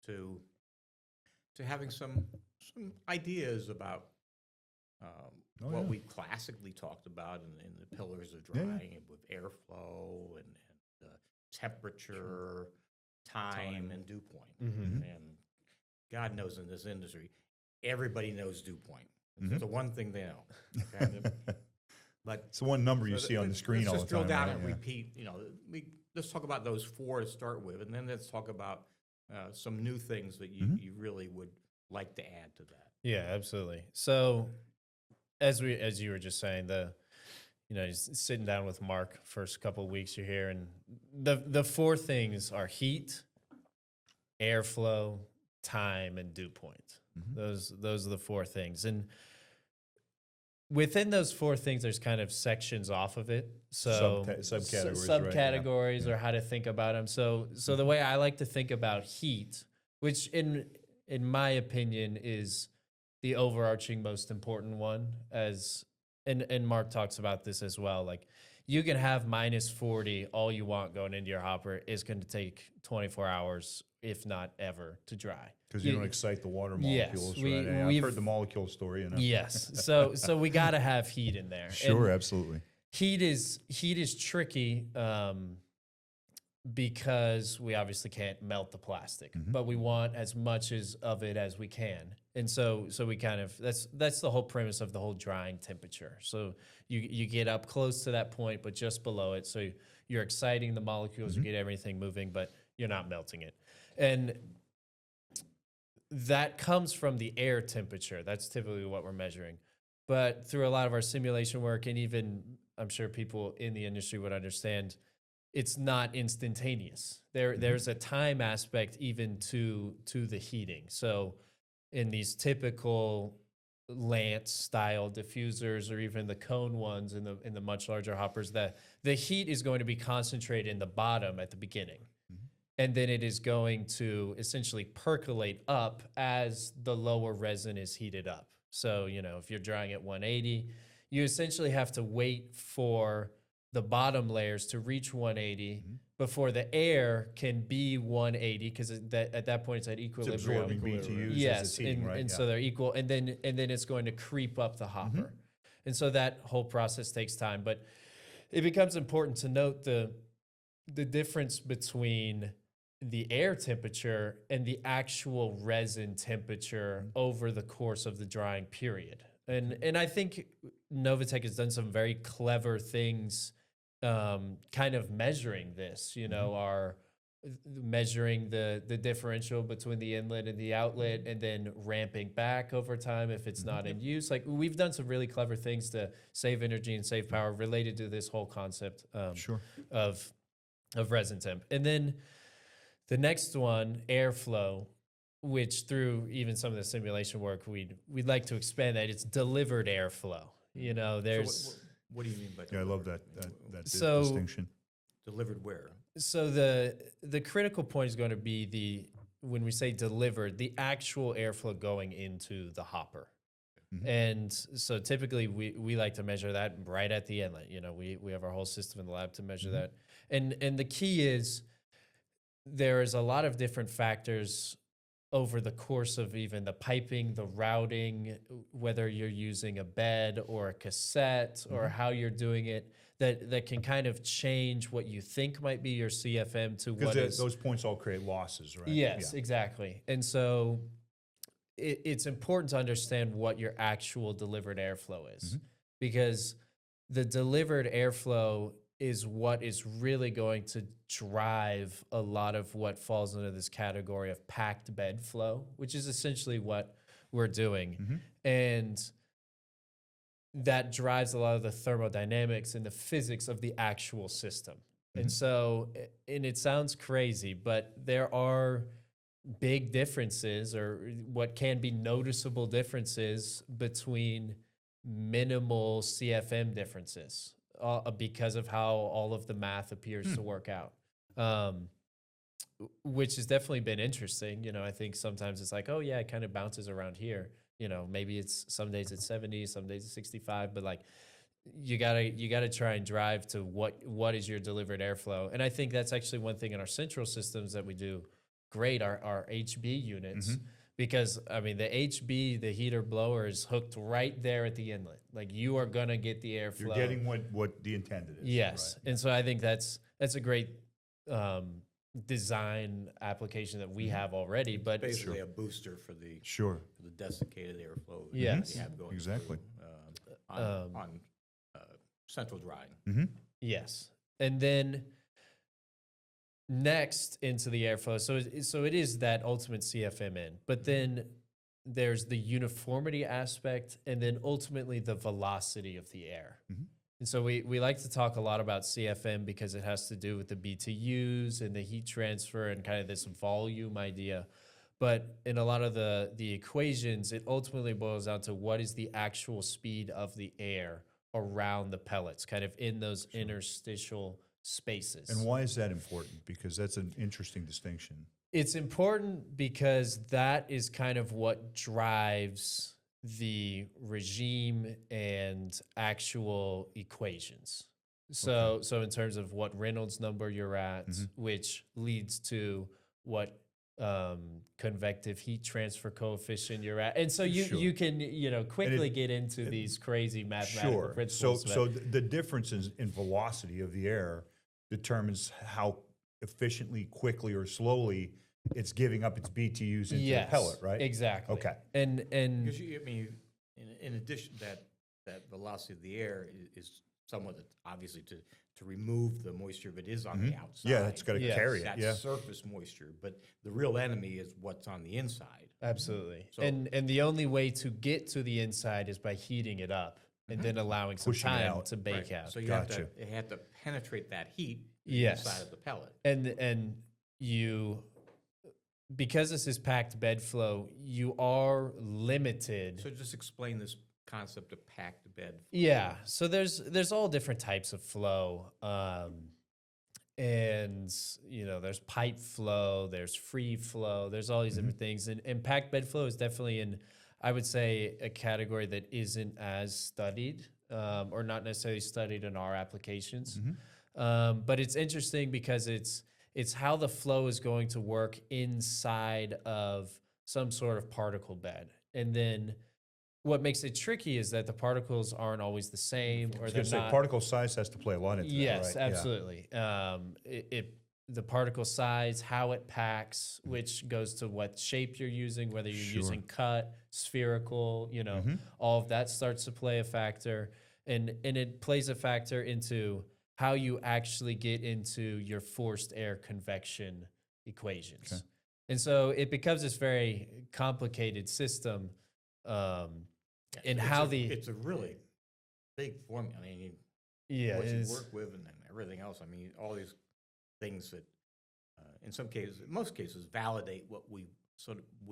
to having some ideas about what we classically talked about in the pillars of drying with airflow and temperature, time, and dew point. And God knows in this industry, everybody knows dew point. It's the one thing they know. Okay? But it's the one number you see on the screen all the time. Let's just drill down right? and repeat. You know, let's talk about those four to start with, and then let's talk about some new things that you really would like to add to that. Yeah, absolutely. So, as you were just saying, sitting down with Mark first couple of weeks you're here, and the four things are heat, airflow, time, and dew point. Those are the four things, and within those four things, there's kind of sections off of it. So subcategories, or how to think about them. So the way I like to think about heat, which in my opinion is the overarching most important one, and Mark talks about this as well. Like, you can have -40 all you want going into your hopper. It's going to take 24 hours, if not ever, to dry. Because you don't excite the water molecules, right? I've heard the molecule story. You know? Yes. So we got to have heat in there. Sure, and absolutely. Heat is tricky because we obviously can't melt the plastic, but we want as much of it as we can. And so we kind of, that's the whole premise of the whole drying temperature. So you get up close to that point, but just below it. So you're exciting the molecules, you get everything moving, but you're not melting it. And that comes from the air temperature. That's typically what we're measuring. But through a lot of our simulation work, and even I'm sure people in the industry would understand, it's not instantaneous. There's a time aspect even to the heating. So in these typical Lance style diffusers, or even the cone ones in the much larger hoppers, the heat is going to be concentrated in the bottom at the beginning. And then it is going to essentially percolate up as the lower resin is heated up. So, if you're drying at 180, you essentially have to wait for the bottom layers to reach 180 before the air can be 180, because at that point it's at equilibrium. It's absorbing BTUs. Yes, as it's heating, right? and so they're equal, and then it's going to creep up the hopper. And so that whole process takes time. But it becomes important to note the difference between the air temperature and the actual resin temperature over the course of the drying period. And I think Novatec has done some very clever things kind of measuring this, are measuring the differential between the inlet and the outlet, and then ramping back over time if it's not in use. Like, we've done some really clever things to save energy and save power related to this whole concept of resin temp. And then the next one, airflow, which through even some of the simulation work, we'd like to expand that. It's delivered airflow. There's... So what do you mean by I love that So, distinction. Delivered where? So the critical point is going to be when we say delivered, the actual airflow going into the hopper. And so typically we like to measure that right at the inlet. We have our whole system in the lab to measure that. And the key is, there is a lot of different factors over the course of even the piping, the routing, whether you're using a bed or a cassette or how you're doing it, that can kind of change what you think might be your CFM to what is... those points all create losses, right? Yes, exactly. And so it's important to understand what your actual delivered airflow is, because the delivered airflow is what is really going to drive a lot of what falls into this category of packed bed flow, which is essentially what we're doing. And that drives a lot of the thermodynamics and the physics of the actual system. And so, and it sounds crazy, but there are big differences, or what can be noticeable differences, between minimal CFM differences because of how all of the math appears to work out. Which has definitely been interesting. You know, I think sometimes it's like, oh yeah, it kind of bounces around here. You know, maybe it's some days it's 70, some days it's 65, but like you gotta try and drive to what is your delivered airflow. And I think that's actually one thing in our central systems that we do great, our HB units, because I mean the HB, the heater blower, is hooked right there at the inlet. Like you are gonna get the airflow. You're getting what the intended is. Yes, right. and so I think that's a great design application that we have already. But Basically a booster for the desiccated airflow that Yes. you have going Exactly. through, on central drying. yes, and then next into the airflow. So it is that ultimate CFM in, but then there's the uniformity aspect, and then ultimately the velocity of the air. And so we like to talk a lot about CFM because it has to do with the BTUs and the heat transfer and kind of this volume idea. But in a lot of the equations, it ultimately boils down to what is the actual speed of the air around the pellets, kind of in those interstitial spaces. And why is that important? Because that's an interesting distinction. It's important because that is kind of what drives the regime and actual equations. So in terms of what Reynolds number you're at, which leads to what convective heat transfer coefficient you're at. And so you can, quickly get into these crazy mathematical principles. So the difference in velocity of the air determines how efficiently, quickly, or slowly it's giving up its BTUs into the pellet, right? Exactly. Okay. And Because in addition, that velocity of the air is somewhat obviously to remove the moisture if it is on the outside. Yeah, it's got to carry it. That's surface moisture, but the real enemy is what's on the inside. Absolutely. So- and the only way to get to the inside is by heating it up and then allowing some Pushing it time out. to bake out. So you have to penetrate that heat Yes. inside of the pellet. And you, because this is packed bed flow, you are limited. So just explain this concept of packed bed. Yeah. So there's all different types of flow. And there's pipe flow, there's free flow, there's all these different things. And packed bed flow is definitely I would say, a category that isn't as studied, or not necessarily studied in our applications. But it's interesting because it's how the flow is going to work inside of some sort of particle bed. And then what makes it tricky is that the particles aren't always the same, or they're not. Particle size has to play a lot into that, Yes, right? absolutely. The particle size, how it packs, which goes to what shape you're using, whether you're using cut, spherical, all of that starts to play a factor. And it plays a factor into how you actually get into your forced air convection equations. Okay. And so it becomes this very complicated system. It's a really big formula. I mean, what you work with and everything else. I mean, all these things that, in most cases, validate what we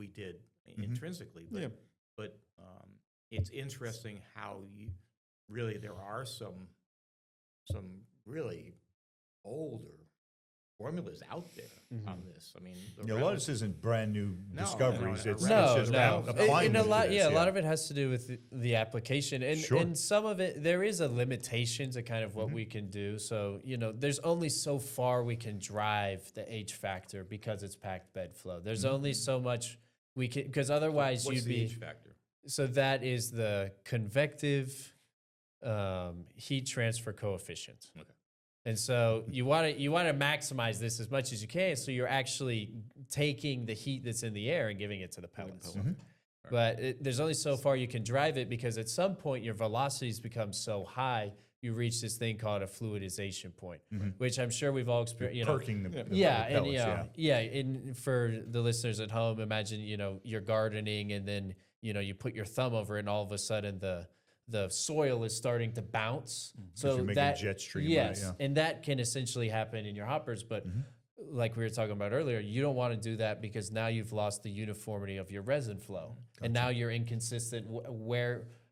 did intrinsically. But it's interesting how there are some really older formulas out there on this. I mean, A lot of this isn't brand new discoveries. It's no. just about applying And them to a this, lot of it has to do with the application, and some of it there is a limitation to kind of what we can do. So there's only so far we can drive the H factor because it's packed bed flow. There's only so much we can, because otherwise What's you'd the be. H factor? So that is the convective heat transfer coefficient. Okay. And so you want to maximize this as much as you can, so you're actually taking the heat that's in the air and giving it to the pellets. But there's only so far you can drive it, because at some point your velocities become so high, you reach this thing called a fluidization point, which I'm sure we've all experienced. Perking the pellets, And for the listeners at home, imagine you're gardening, and then you put your thumb over it, and all of a sudden the soil is starting to bounce. you're So making that jet stream, right? yes, Yeah. and that can essentially happen in your hoppers. But like we were talking about earlier, you don't want to do that because now you've lost the uniformity of your resin flow, and now you're inconsistent.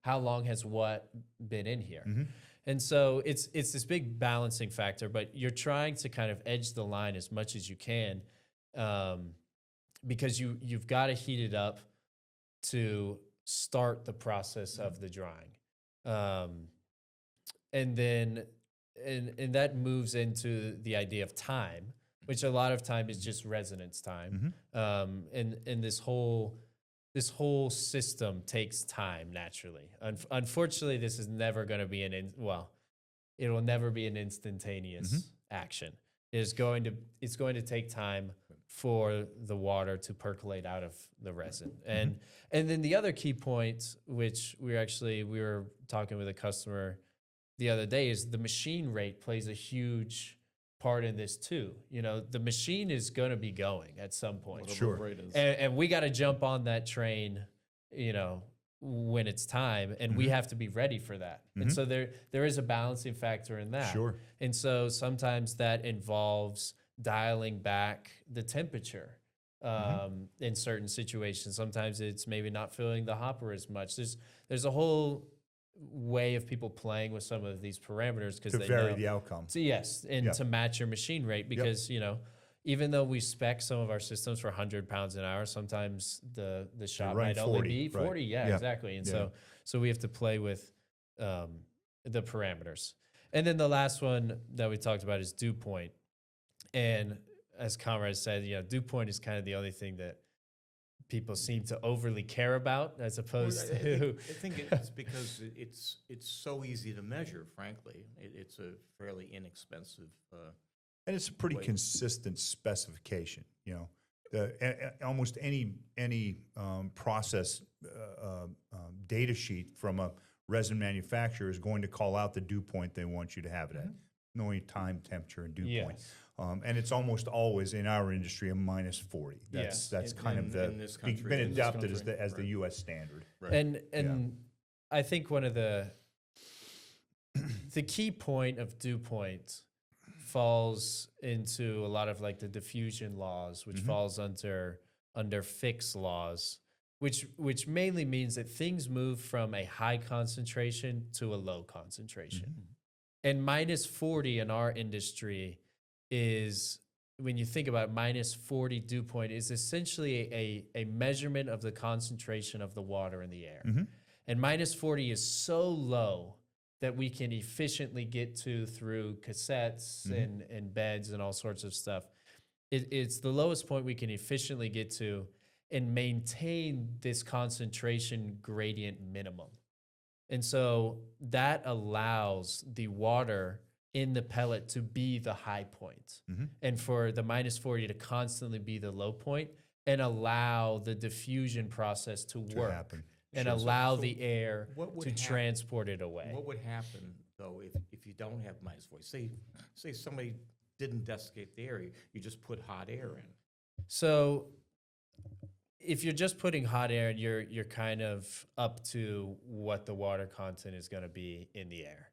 How long has what been in here? And so it's this big balancing factor, but you're trying to kind of edge the line as much as you can, because you've got to heat it up to start the process of the drying. And then and that moves into the idea of time, which a lot of time is just resonance time. And this whole system takes time naturally. Unfortunately, this is never going to be it will never be an instantaneous action. It's going to take time for the water to percolate out of the resin. And then the other key point, which we were talking with a customer the other day, is the machine rate plays a huge part in this too. You know, the machine is going to be going at some point. Whatever the rate is. And we got to jump on that train, you know, when it's time, and we have to be ready for that. And so there is a balancing factor in that. Sure. And so sometimes that involves dialing back the temperature in certain situations. Sometimes it's maybe not filling the hopper as much. There's a whole way of people playing with some of these parameters because they vary know, the outcome. so yes, and to match your machine rate, because you know, even though we spec some of our systems for 100 pounds an hour, sometimes the shop run might only 40, be 40. right. Yeah, exactly. And so we have to play with the parameters. And then the last one that we talked about is dew point. And as Conrad said, you know, dew point is kind of the only thing that people seem to overly care about, as opposed to. I think it's because it's so easy to measure. Frankly, it's a fairly inexpensive. And it's a pretty consistent specification. You know, almost any process data sheet from a resin manufacturer is going to call out the dew point they want you to have it at, knowing time, temperature, and dew point. And it's almost always in our industry a -40. That's kind of in this country, been in this adopted country, as the U.S. standard. Right. And I think one of the key point of dew point falls into a lot of like the diffusion laws, which falls under Fick's laws, which mainly means that things move from a high concentration to a low concentration. And -40 in our industry is, when you think about -40 dew point, is essentially a measurement of the concentration of the water in the air. And -40 is so low that we can efficiently get to through cassettes and beds and all sorts of stuff. It's the lowest point we can efficiently get to and maintain this concentration gradient minimum. And so that allows the water in the pellet to be the high point, and for the -40 to constantly be the low point, and allow the diffusion process to work happen. and Sure. allow So the air what would to transport it away. What would happen though if you don't have -40? Say somebody didn't desiccate the air, you just put hot air in. So if you're just putting hot air, you're kind of up to what the water content is going to be in the air.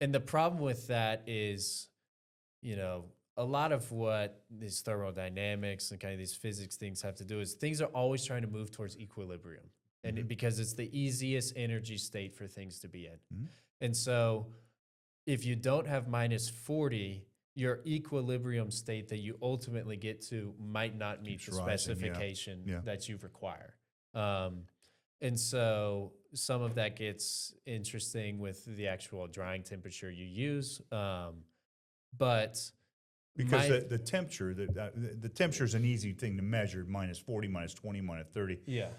And the problem with that is, you know, a lot of what these thermodynamics and kind of these physics things have to do is things are always trying to move towards equilibrium, and because it's the easiest energy state for things to be in. And so if you don't have -40, your equilibrium state that you ultimately get to might not meet the specification that you require. And so some of that gets interesting with the actual drying temperature you use. But because the temperature, the temperature is an easy thing to measure, -40, -20, -30. Yeah.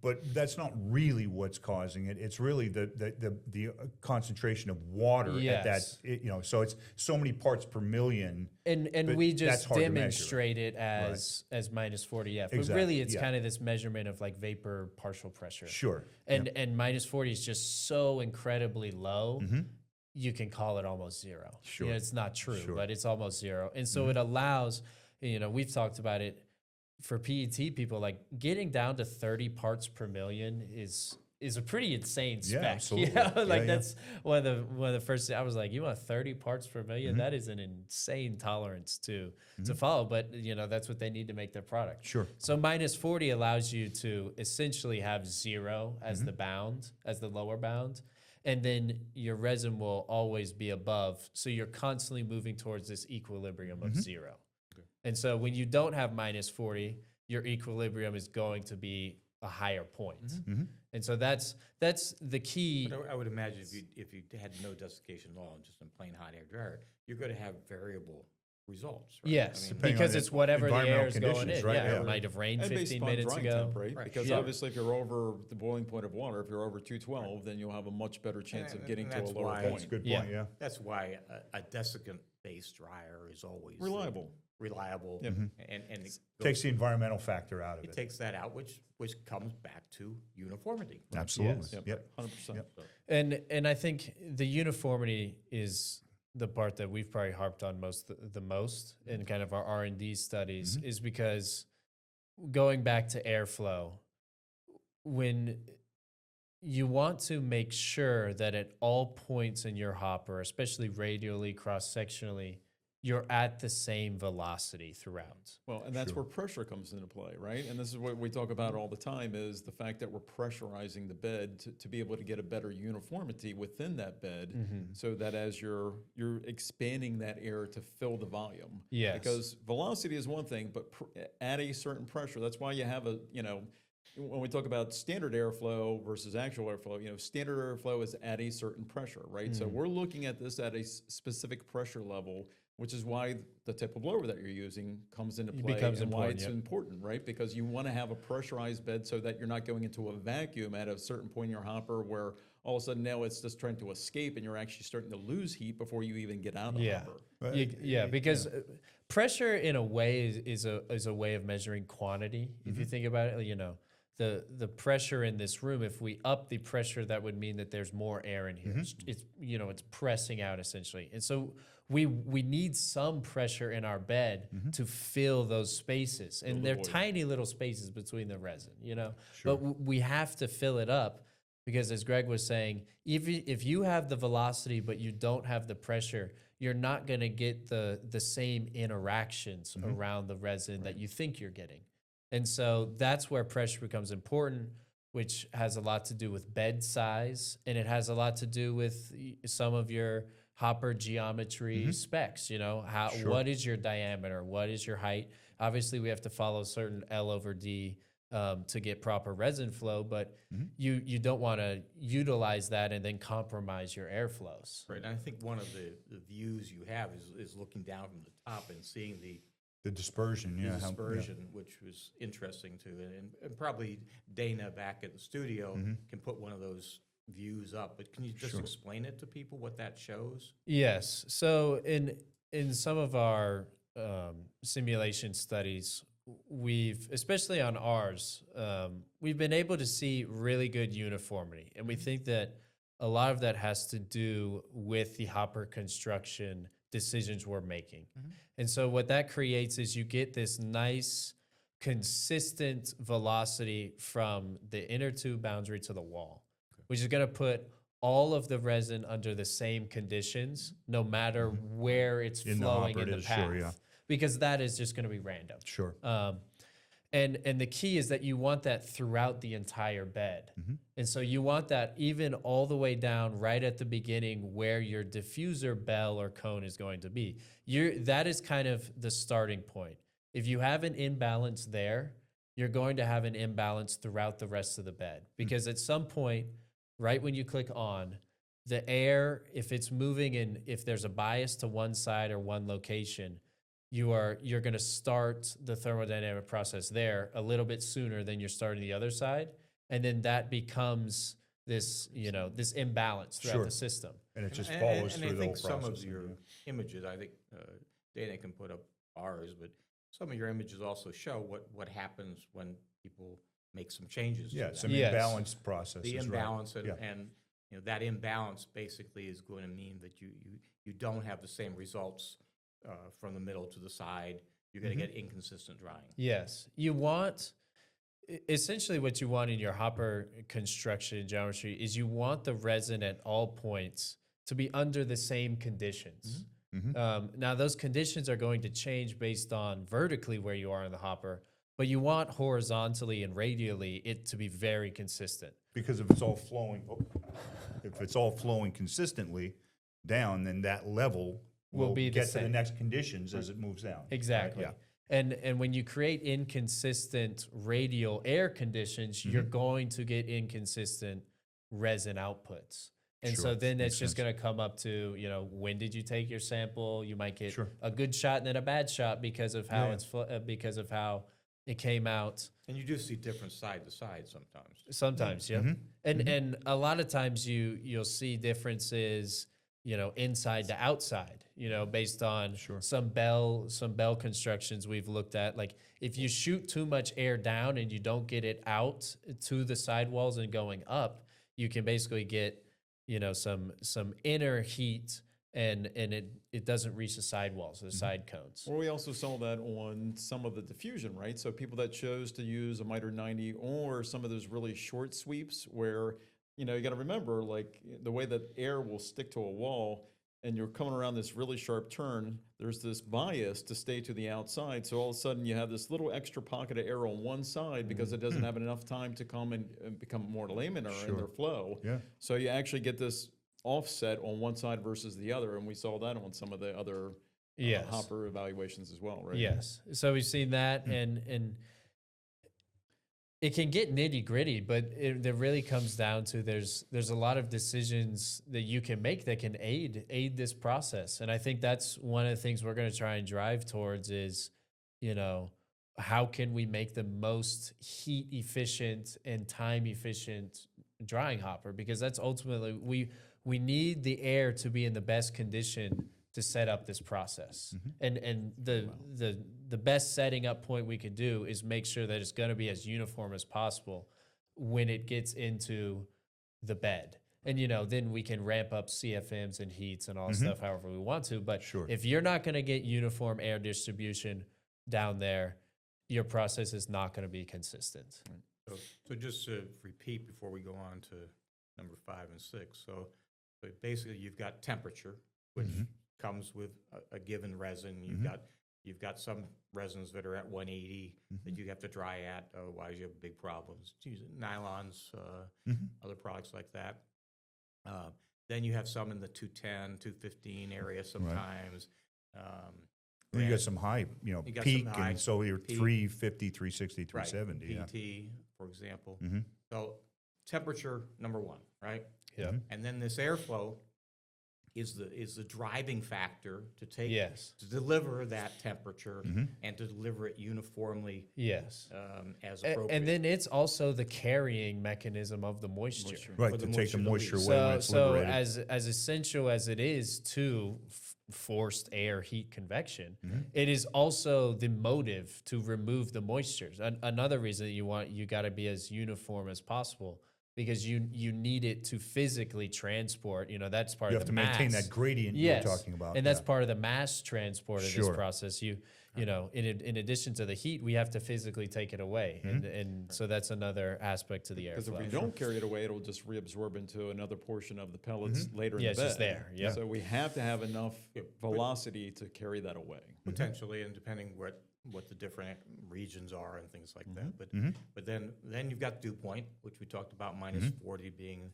But that's not really what's causing it. It's really the concentration of water at that, you know, so it's so many parts per million. And but we that's just hard to measure. demonstrate it as -40 F. But Exactly, really it's kind of this measurement of like vapor partial pressure. Sure. And -40 is just so incredibly low, you can call it almost zero. Sure. You know, it's not true, Sure. but it's almost zero. And so it allows, you know, we've talked about it for PET people, like getting down to 30 parts per million is is a pretty insane Yeah, spec. absolutely. You know? Like Yeah. that's one of the first. I was like, you want 30 parts per million? That is an insane tolerance to follow. But you know, that's what they need to make their product. Sure. So minus 40 allows you to essentially have 0 as the bound, as the lower bound. And then your resin will always be above. So you're constantly moving towards this equilibrium of 0. And so when you don't have minus 40, your equilibrium is going to be a higher point. And so that's the key. But I would imagine if you had no desiccation at all and just a plain hot air dryer, you're going to have variable results, right? Yes, Depending because on it's whatever the environmental air is going conditions, in. right? Yeah, Yeah. it might have rained And based 15 upon minutes drying ago. temp, right? Right. Because Yeah. obviously, if you're over the boiling point of water, if you're over 212, then you'll have a much better chance of And getting to a that's lower why- point. That's a good Yeah. point. Yeah. That's why a desiccant-based dryer is always Reliable. reliable, Yep. and it goes- Takes the environmental factor out of it it. takes that out, which comes back to uniformity. Absolutely. Yes. Yep. 100%. So- And I think the uniformity is the part that we've probably harped on the most in kind of our R&D studies is because going back to airflow, when you want to make sure that at all points in your hopper, especially radially, cross-sectionally, you're at the same velocity throughout. Well, and that's where pressure comes into play, right? And this is what we talk about all the time is the fact that we're pressurizing the bed to be able to get a better uniformity within that bed so that as you're expanding that air to fill the volume. Yes. Because velocity is one thing, but at a certain pressure, that's why you have when we talk about standard airflow versus actual airflow, standard airflow is at a certain pressure, right? So we're looking at this at a specific pressure level, which is why the type of blower that you're using comes into play becomes and why important, it's yep. important, right? Because you want to have a pressurized bed so that you're not going into a vacuum at a certain point in your hopper where all of a sudden now it's just trying to escape and you're actually starting to lose heat before you even get out of the hopper. Because pressure in a way is a way of measuring quantity. If you think about it, the pressure in this room, if we up the pressure, that would mean that there's more air in here. It's pressing out essentially. And so we need some pressure in our bed to fill those spaces. And they're tiny little spaces between the resin, but we have to fill it up because as Greg was saying, if you have the velocity, but you don't have the pressure, you're not going to get the same interactions around the resin that you think you're getting. And so that's where pressure becomes important, which has a lot to do with bed size, and it has a lot to do with some of your hopper geometry specs. What is your diameter? What is your height? Obviously, we have to follow certain L/D to get proper resin flow, but you don't want to utilize that and then compromise your airflows. Right, and I think one of the views you have is looking down from the top and seeing the dispersion, the dispersion, which was interesting too. And probably Dana back at the studio can put one of those views up, but can you just explain it to people what that shows? Yes. So in some of our simulation studies, especially on ours, we've been able to see really good uniformity. And we think that a lot of that has to do with the hopper construction decisions we're making. And so what that creates is you get this nice, consistent velocity from the inner tube boundary to the wall, which is going to put all of the resin under the same conditions, no matter where it's flowing in the path, because that is just going to be random. Sure. And the key is that you want that throughout the entire bed. And so you want that even all the way down right at the beginning where your diffuser bell or cone is going to be. That is kind of the starting point. If you have an imbalance there, you're going to have an imbalance throughout the rest of the bed. Because at some point, right when you click on, the air, if it's moving and if there's a bias to one side or one location, you're going to start the thermodynamic process there a little bit sooner than you're starting the other side, and then that becomes this this imbalance throughout the system. And it just follows through the whole process. And I think some of your images, I think Dana can put up ours, but some of your images also show what happens when people make some changes. Yeah, to some that. imbalance processes. The imbalance right. and that imbalance basically is going to mean that you don't have the same results from the middle to the side. You're going to get inconsistent drying. Yes, you want Essentially, what you want in your hopper construction geometry is you want the resin at all points to be under the same conditions. Now, those conditions are going to change based on vertically where you are in the hopper, but you want horizontally and radially it to be very consistent. Because if it's all flowing consistently down, then that level will be the get to the same. next conditions as it moves down. Exactly. Right? And when you create inconsistent radial air conditions, you're going to get inconsistent resin outputs. And so Sure. then Makes it's just sense. going to come up to, when did you take your sample? You might get Sure. a good shot and then a bad shot because of how because of how it came out. And you do see different side to side sometimes. Sometimes, yeah. And a lot of times you'll see differences, inside to outside, based on some bell constructions we've looked at. Like if you shoot too much air down and you don't get it out to the sidewalls and going up, you can basically get, some inner heat and it doesn't reach the sidewalls or the side cones. Well, we also saw that on some of the diffusion, right? So people that chose to use a miter 90 or some of those really short sweeps where, you got to remember, like the way that air will stick to a wall and you're coming around this really sharp turn, there's this bias to stay to the outside. So all of a sudden you have this little extra pocket of air on one side because it doesn't have enough time to come and become more laminar in their flow. Yeah. So you actually get this offset on one side versus the other, and we saw that on some of the other Yes. hopper evaluations as well, right? Yes. So we've seen that, and it can get nitty gritty, but it really comes down to there's a lot of decisions that you can make that can aid this process, and I think that's one of the things we're going to try and drive towards is, how can we make the most heat efficient and time efficient drying hopper, because that's ultimately we need the air to be in the best condition to set up this process. And the best setting up point we can do is make sure that it's going to be as uniform as possible when it gets into the bed. And, then we can ramp up CFMs and heats and all that stuff however we want to. But if you're not going to get uniform air distribution down there, your process is not going to be consistent. So just to repeat before we go on to number 5 and 6. So basically you've got temperature, which comes with a given resin. You've got some resins that are at 180 that you have to dry at, otherwise you have big problems. Using nylons, other products like that. Then you have some in the 210, 215 area sometimes. Then you got some high, got peak, some high and so you're peak. 350, 360, 370. Right, PT, for example. So temperature, number 1, right? Yeah. And then this airflow is the driving factor to take Yes. to deliver that temperature and to deliver it uniformly Yes. as appropriate. And then it's also the carrying mechanism of the moisture. Right, For to the take the moisture moisture to away when it's liberated. as essential as it is to forced air heat convection, it is also the motive to remove the moistures. Another reason that you got to be as uniform as possible, because you need it to physically transport. That's part You of have the to mass. maintain that gradient Yes. you're talking about. And that's part of the mass transport of this Sure. process. In addition to the heat, we have to physically take it away. And so that's another aspect to the Because if airflow. we don't carry it away, it'll just reabsorb into another portion of the pellets later in Yeah, the it's bed. just there, yeah. So we have to have enough velocity to carry that away. Potentially, and depending what the different regions are and things like that. But then you've got dew point, which we talked about, minus 40 being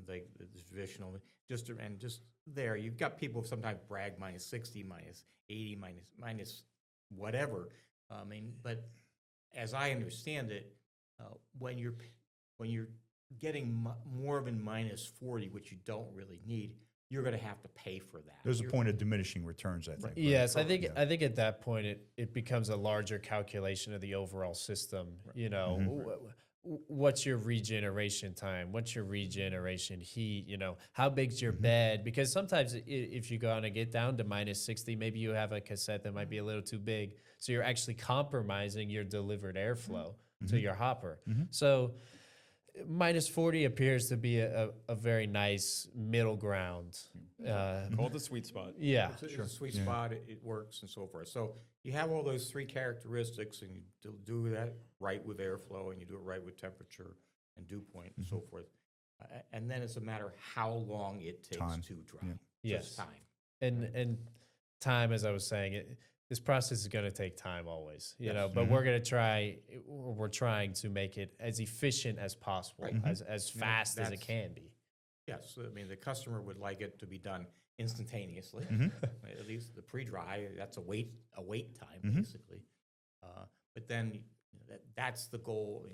like the traditional. Just there, you've got people sometimes brag minus 60, minus 80, minus whatever. But as I understand it, when you're getting more than minus 40, which you don't really need, you're going to have to pay for that. There's a point of diminishing returns, I think. right? Yes, I think at that point it becomes a larger calculation of the overall system. What's your regeneration time? What's your regeneration heat? How big's your bed? Because sometimes if you're going to get down to minus 60, maybe you have a cassette that might be a little too big. So you're actually compromising your delivered airflow to your hopper. So minus 40 appears to be a very nice middle ground. Call it the sweet spot. Yeah. It's a sweet spot, it works and so forth. So you have all those three characteristics and you do that right with airflow and you do it right with temperature and dew point and so forth. And then it's a matter of how long it takes to dry. Yes. Just time. And time, as I was saying, this process is going to take time always, you know, but we're trying to make it as efficient as possible, as fast as it can be. Yes, I mean, the customer would like it to be done instantaneously. At least the pre-dry, that's a wait time, basically. But then that's the goal,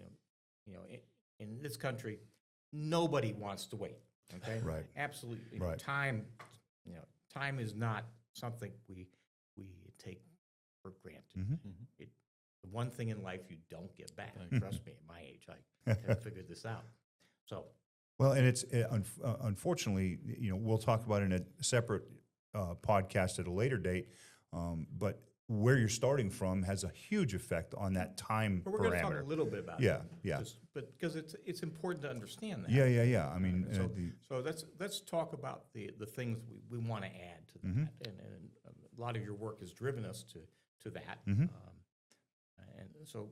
in this country, nobody wants to wait, okay? Right. Absolutely. Right. Time is not something we take for granted. The one thing in life you don't get back. Trust me, at my age, I kind of figured this out. So, well, and it's unfortunately, we'll talk about it in a separate podcast at a later date. But where you're starting from has a huge effect on that time but we're going to talk parameter. a little bit about Yeah, it. yeah. But because it's important to understand that. Yeah. I mean, So let's talk about the things we want to add to that, and a lot of your work has driven us to that, and so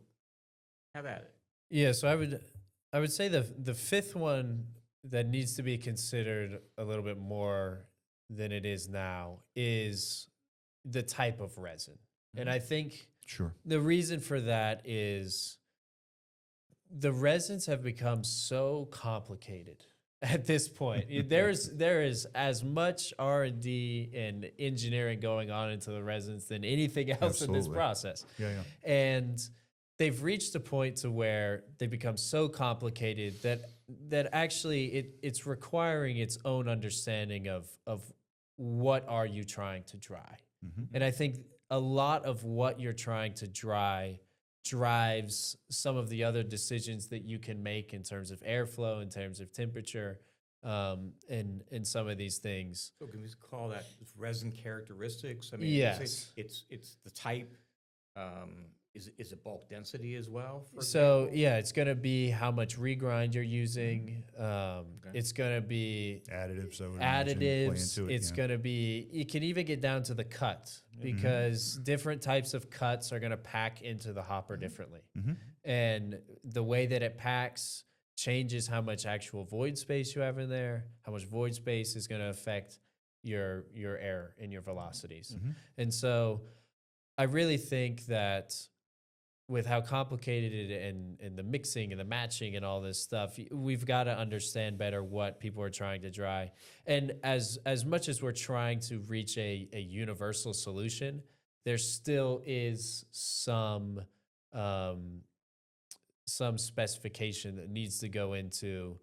have at it. Yeah, so I would say the fifth one that needs to be considered a little bit more than it is now is the type of resin. And I think the reason for that is the resins have become so complicated at this point. there is as much R&D and engineering going on into the resins than anything else in this process. Yeah. And they've reached a point to where they become so complicated that actually it's requiring its own understanding of what are you trying to dry. And I think a lot of what you're trying to dry drives some of the other decisions that you can make in terms of airflow, in terms of temperature, and some of these things. So can we call that resin characteristics? I mean, yes, it's the type. Is it bulk density as well? So yeah, it's going to be how much regrind you're using. It's going to be additives. It's going to be. You can even get down to the cut because different types of cuts are going to pack into the hopper differently, and the way that it packs changes how much actual void space you have in there. How much void space is going to affect your air and your velocities, and so I really think that with how complicated it and the mixing and the matching and all this stuff, we've got to understand better what people are trying to dry. And as much as we're trying to reach a universal solution, there still is some specification that needs to go into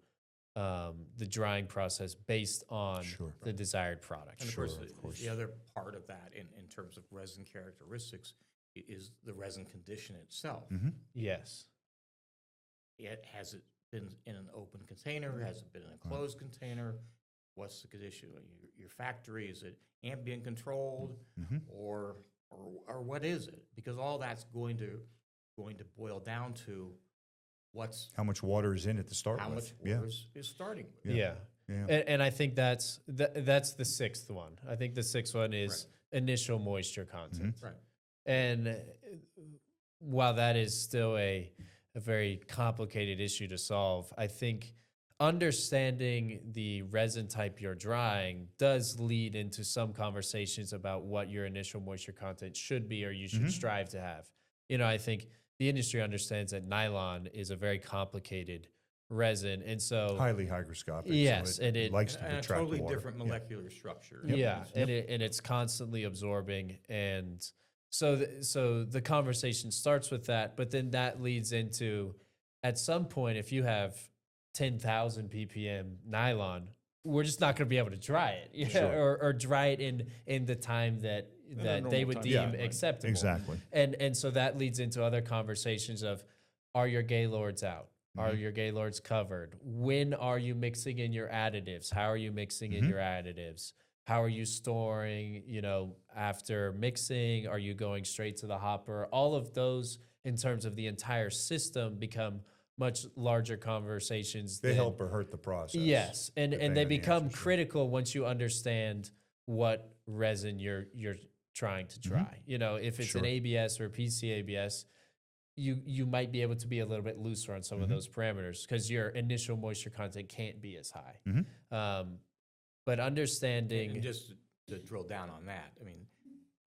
the drying process based on the desired product. And of course, the other part of that in terms of resin characteristics is the resin condition itself. Yes. Has it been in an open container? Has it been in a closed container? What's the condition? Your factory, is it ambient controlled or what is it? Because all that's going to boil down to how much water is in it to start with. How much water is starting with. Yeah. And I think that's the sixth one. I think the sixth one is initial moisture content. Right. And while that is still a very complicated issue to solve, I think understanding the resin type you're drying does lead into some conversations about what your initial moisture content should be or you should strive to have. I think the industry understands that nylon is a very complicated resin, and so highly hygroscopic. Yes, so it likes to and a attract totally water. different molecular structure. Yeah, and it's constantly absorbing, and so the conversation starts with that, but then that leads into, at some point, if you have 10,000 ppm nylon, we're just not going to be able to dry it, or dry it in the time that they would deem acceptable. Exactly. And so that leads into other conversations of, are your Gaylords out? Are your Gaylords covered? When are you mixing in your additives? How are you mixing in your additives? How are you storing, after mixing? Are you going straight to the hopper? All of those, in terms of the entire system, become much larger conversations. They than, help or hurt the process. Yes, and depending they on the become answer, sure. critical once you understand what resin you're trying to try. You know, if it's an Sure. ABS or a PCABS, you might be able to be a little bit looser on some of those parameters because your initial moisture content can't be as high. But understanding, And just to drill down on that, I mean,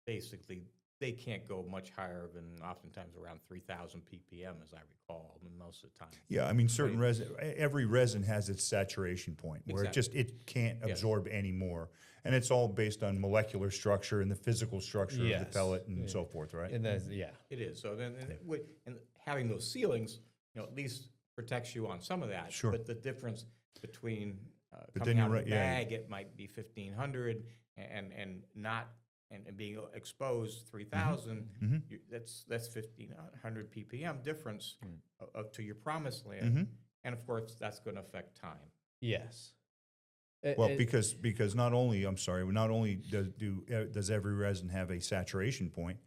basically, they can't go much higher than oftentimes around 3,000 ppm, as I recall, most of the time. Yeah, I mean, certain resin, every resin has its saturation point where it can't absorb anymore. And it's all based on molecular structure and the physical structure of the pellet and so forth, right? and that's, It is. So then, and having those ceilings, at least protects you on some of that. Sure. But the difference between But coming then out you're of the right, yeah. bag, it might be 1,500, and not and being exposed 3,000. That's 1,500 ppm difference to your promised land, and of course that's going to affect time. yes. Well, because not only does every resin have a saturation point,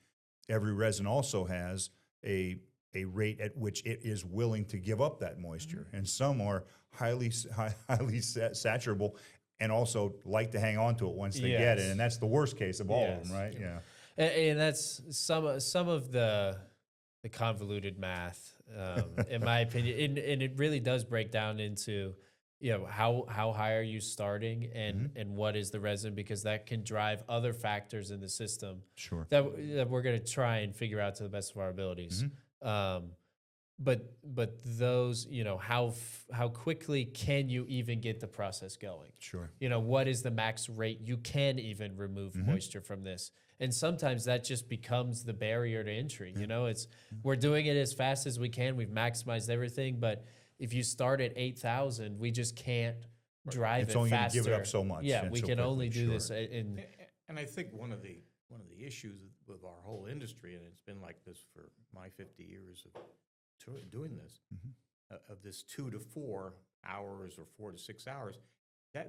every resin also has a rate at which it is willing to give up that moisture, and some are highly saturable and also like to hang on to it once they get it, and that's the worst case of all of them, right? Yeah. And that's some of the convoluted math, in my opinion, and it really does break down into how high are you starting and what is the resin, because that can drive other factors in the system that we're going to try and figure out to the best of our abilities. But those, how quickly can you even get the process going? Sure. What is the max rate you can even remove moisture from this? And sometimes that just becomes the barrier to entry. We're doing it as fast as we can. We've maximized everything, but if you start at 8,000, we just can't drive It's it only going to faster. give it up so much. Yeah, and we so can quickly, only do sure. this in. And I think one of the issues with our whole industry, and it's been like this for my 50 years of doing this, of this 2 to 4 hours or 4 to 6 hours,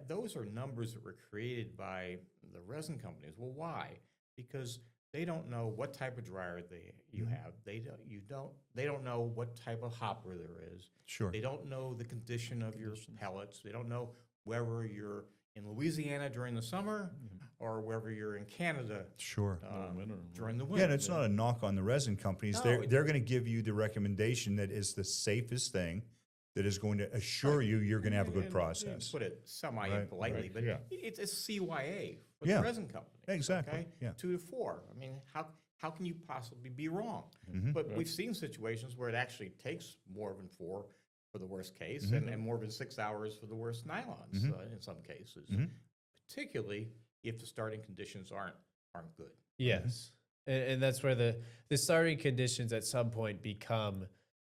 those are numbers that were created by the resin companies. Well, why? Because they don't know what type of dryer you have. They don't know what type of hopper there is. Sure. They don't know the condition of your pellets. They don't know whether you're in Louisiana during the summer or whether you're in Canada during the winter. Yeah, and it's not a knock on the resin companies. No, They're going to give you the recommendation that is the safest thing that is going to assure you're going to have a good process. Put it semi-politely, but it's a CYA for the resin company. Exactly. Okay? Yeah. 2 to 4. I mean, how can you possibly be wrong? But we've seen situations where it actually takes more than 4 for the worst case, and more than 6 hours for the worst nylons in some cases, particularly if the starting conditions aren't good. Yes, and that's where the starting conditions at some point become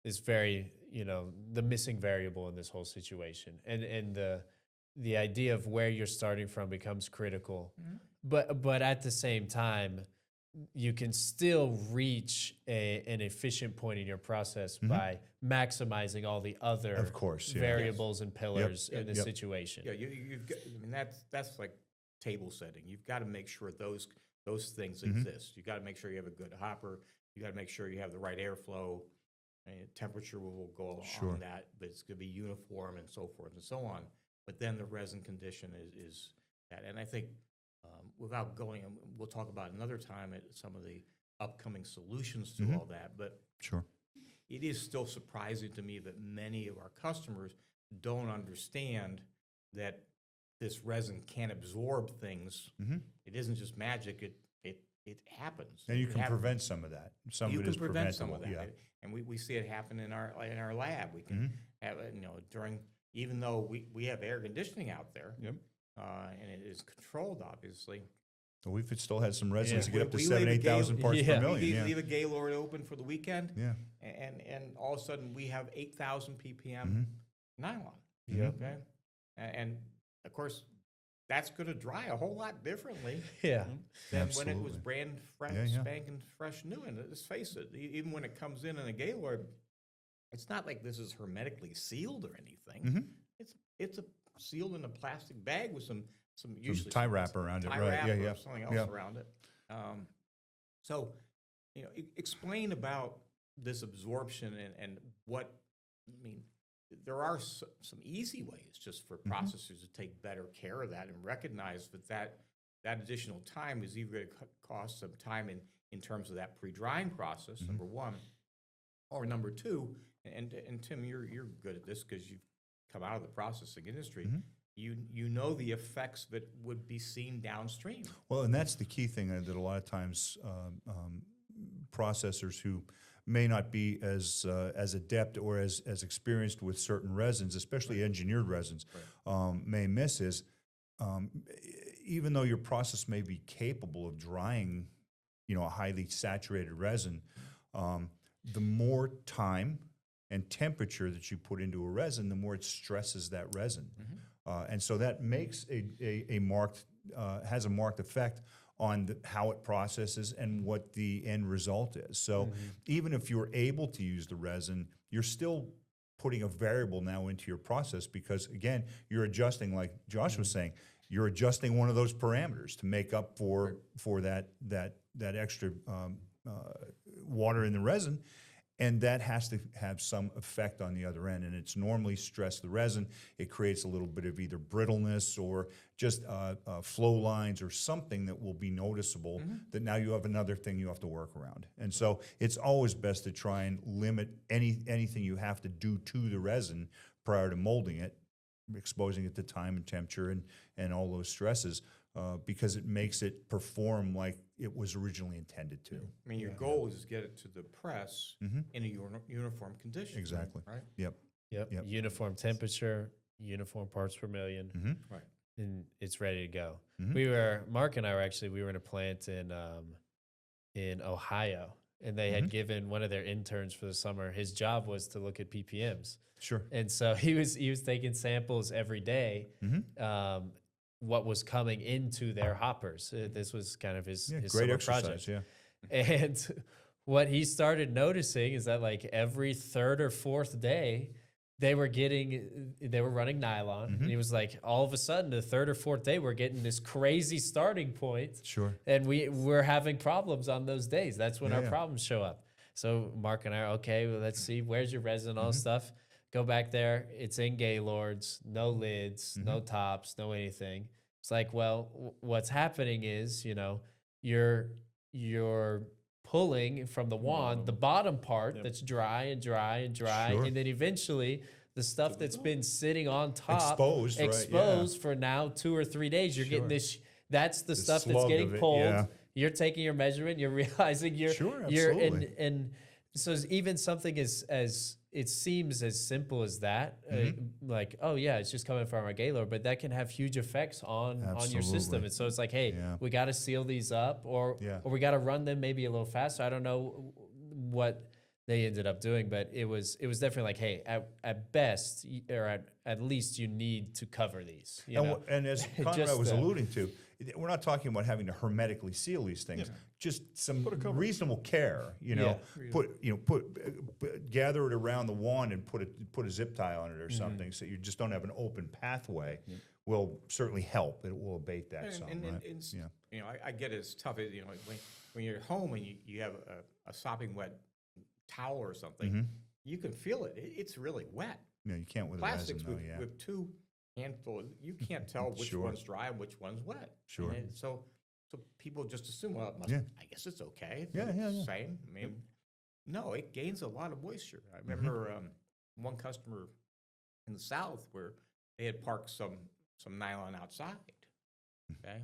this very the missing variable in this whole situation, and the idea of where you're starting from becomes critical. But at the same time, you can still reach an efficient point in your process by maximizing all the other variables and pillars in the situation. Yeah, you've got, I mean, that's like table setting. You've got to make sure those things exist. You've got to make sure you have a good hopper. You got to make sure you have the right airflow. Temperature will go on that, but it's going to be uniform and so forth and so on. But then the resin condition is that. And I think without going, and we'll talk about another time at some of the upcoming solutions to all that, but it is still surprising to me that many of our customers don't understand that this resin can absorb things. It isn't just magic. It happens. And you can prevent some of that. Some of it is prevent some of that. Yeah. And we see it happen in our lab. We can have it, during, even though we have air conditioning out there, and it is controlled, obviously. Well, we've still had some resins to get up to 7,000-8,000 parts per million. Leave a Gaylord open for the weekend, and all of a sudden we have 8,000 ppm nylon. Okay, and of course that's going to dry a whole lot differently. Than when it was brand fresh, spanking fresh new. And let's face it, even when it comes in a Gaylord, it's not like this is hermetically sealed or anything. It's sealed in a plastic bag with some usually tie wrap around it, right? Or something else around it. So, explain about this absorption and what I mean, there are some easy ways just for processors to take better care of that and recognize that additional time is either going to cost some time in terms of that pre-drying process, number one, or number two, and Tim, you're good at this because you've come out of the processing industry. You know the effects that would be seen downstream. Well, and that's the key thing that a lot of times processors who may not be as adept or as experienced with certain resins, especially engineered resins, may miss is even though your process may be capable of drying, a highly saturated resin, the more time and temperature that you put into a resin, the more it stresses that resin, and so that makes a marked has a marked effect on how it processes and what the end result is. So even if you're able to use the resin, you're still putting a variable now into your process because, again, you're adjusting, like Josh was saying, you're adjusting one of those parameters to make up for that extra water in the resin, and that has to have some effect on the other end, and it's normally stress the resin. It creates a little bit of either brittleness or just flow lines or something that will be noticeable that now you have another thing you have to work around. And so it's always best to try and limit anything you have to do to the resin prior to molding it, exposing it to time and temperature and all those stresses, because it makes it perform like it was originally intended to. I mean, your goal is to get it to the press in a uniform condition. Exactly. Right? Yep. Uniform temperature, uniform parts per million, Right. and it's ready to go. Mark and I we were in a plant in Ohio, and they had given one of their interns for the summer. His job was to look at PPMs. Sure. And so he was taking samples every day. What was coming into their hoppers. This was kind of his Great summer exercise, project. And what he started noticing is that like every third or fourth day, they were running nylon. And he was like, all of a sudden, the third or fourth day, we're getting this crazy starting point. Sure. And we're having problems on those days. That's when our problems show up. So Mark and I are, okay, well, let's see, where's your resin, all stuff. Go back there, it's in Gaylords, no lids, no tops, no anything. It's like, well, what's happening is, you're pulling from the wand, the bottom part that's dry and dry and dry, Sure. and then eventually the stuff that's been sitting on top, exposed for now 2 or 3 days, you're getting this, that's the stuff that's slug getting of it, pulled. You're taking your measurement, you're realizing you're absolutely. and so even something as it seems as simple as that, like, oh yeah, it's just coming from our Gaylord, but that can have huge effects on your system. And so it's like, hey, we got to seal these up, or we got to run them maybe a little faster. I don't know what they ended up doing, but it was definitely like, hey, at best or at least you need to cover these. And as Conrad was alluding to, we're not talking about having to hermetically seal these things. Just some reasonable care. Gather it around the wand and put a zip tie on it or something, so you just don't have an open pathway. Will certainly help. It will abate that some. I get it. It's tough. When you're at home and you have a sopping wet towel or something, you can feel it. It's really wet. No, you can't with plastics resin, though, with two handfuls. You can't tell which one's dry and which one's wet. Sure. And so people just assume, well, I guess it's okay. It's the same. I mean, no, it gains a lot of moisture. I remember one customer in the South where they had parked some nylon outside. Okay.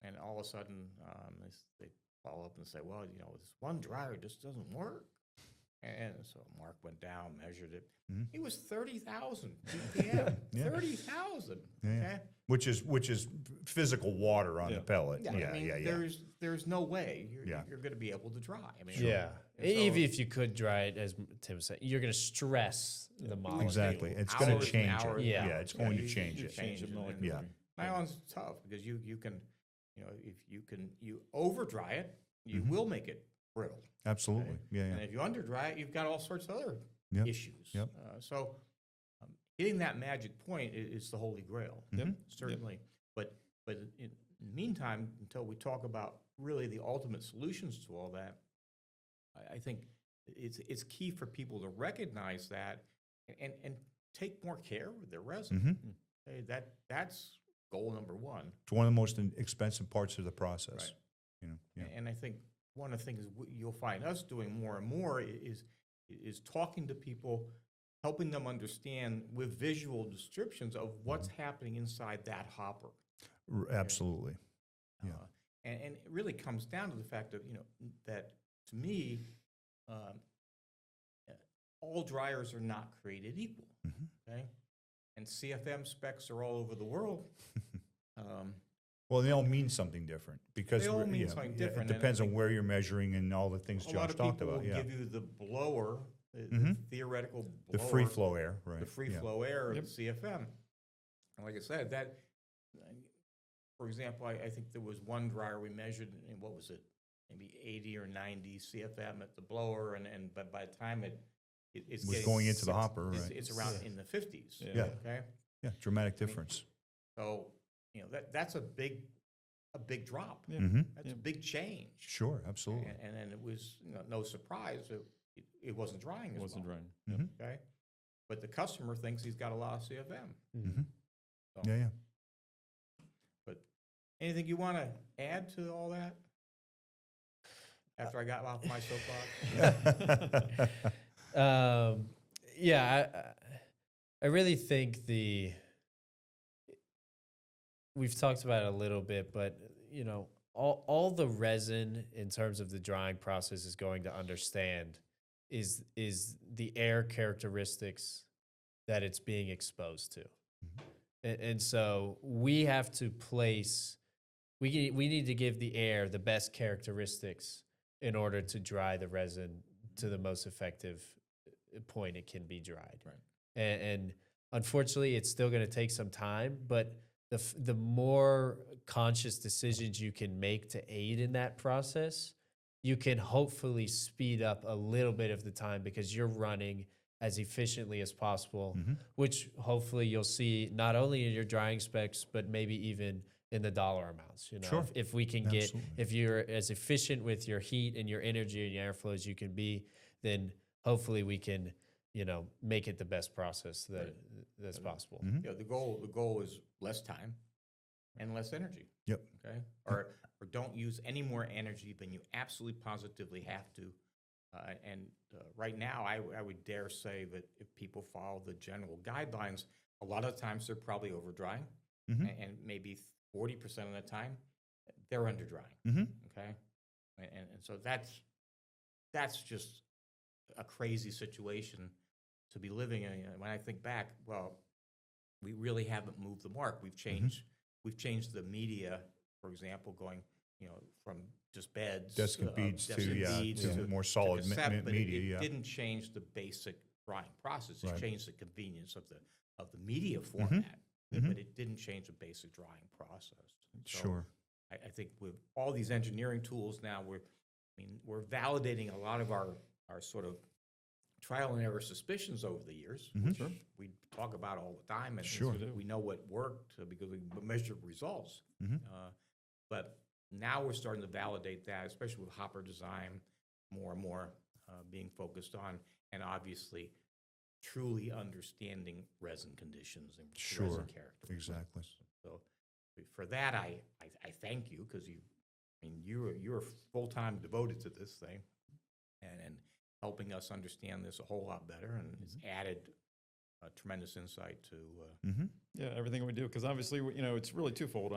And all of a sudden, they follow up and say, well, this one dryer just doesn't work. And so Mark went down, measured it. It was 30,000 ppm. 30,000. Okay, which is physical water on the pellet. There's no way you're going to be able to dry. I mean, even if you could dry it, as Tim said, you're going to stress the molecule. Exactly, it's going to change it. It's going to change it. Nylon's tough because you can, if you over dry it, you will make it brittle. Absolutely. Okay? And if you under dry it, you've got all sorts of other issues. So hitting that magic point is the holy grail. Certainly. But in the meantime, until we talk about really the ultimate solutions to all that, I think it's key for people to recognize that and take more care with their resin. Okay, that's goal number one. It's one of the most expensive parts of the process. Right. You know, yeah. And I think one of the things you'll find us doing more and more is talking to people, helping them understand with visual descriptions of what's happening inside that hopper. Absolutely. Yeah. And it really comes down to the fact of, that to me, all dryers are not created equal, okay? And CFM specs are all over the world. Well, they all mean something different because They all mean something different, It and depends I on think where you're measuring and all the things a lot Josh of talked people about. will Yeah, give you the blower, the theoretical blower. the free flow air, right? The free yeah. flow air of the CFM. And like I said, for example, I think there was one dryer we measured, and what was it? Maybe 80 or 90 CFM at the blower, but by the time it's Was getting going into the hopper, right? It's around in the 50s. Yeah. Okay. Yeah, dramatic difference. So that's a big drop. Yeah. That's a big change. Sure, absolutely. And then it was no surprise it wasn't drying. It wasn't drying. Yeah. Okay. But the customer thinks he's got a lot of CFM. So, Yeah, yeah. But anything you want to add to all that? After I got off my soapbox? Yeah, I really think we've talked about it a little bit, but all the resin in terms of the drying process is going to understand is the air characteristics that it's being exposed to. And so we have to we need to give the air the best characteristics in order to dry the resin to the most effective point it can be dried. Right. And unfortunately, it's still going to take some time, but the more conscious decisions you can make to aid in that process, you can hopefully speed up a little bit of the time because you're running as efficiently as possible, which hopefully you'll see not only in your drying specs, but maybe even in the dollar amounts. Sure. If we can if you're as efficient with your heat and your energy and your airflow as you can be, then hopefully we can, make it the best process that's possible. The goal is less time and less energy. Yep. Okay. Or don't use any more energy than you absolutely positively have to. Right now, I would dare say that if people follow the general guidelines, a lot of times they're probably over drying, and maybe 40% of the time they're under drying. Okay, and so that's just a crazy situation to be living in. When I think back, well, we really haven't moved the mark. We've changed the media, for example, going from just beds, Desk and beads to more solid cassette, but media. It didn't change the basic drying process. It Right. changed the convenience of the media format, but it didn't change the basic drying process. So Sure. I think with all these engineering tools now, we're validating a lot of our sort of trial and error suspicions over the years, which we talk about all the time, and Sure. we know what worked because we measure results. But now we're starting to validate that, especially with hopper design, more and more being focused on, and obviously truly understanding resin conditions and resin characteristics. Exactly. So for that, I thank you because you're full-time devoted to this thing, and helping us understand this a whole lot better, and it's added tremendous insight to. Yeah, everything we do, because obviously, it's really twofold.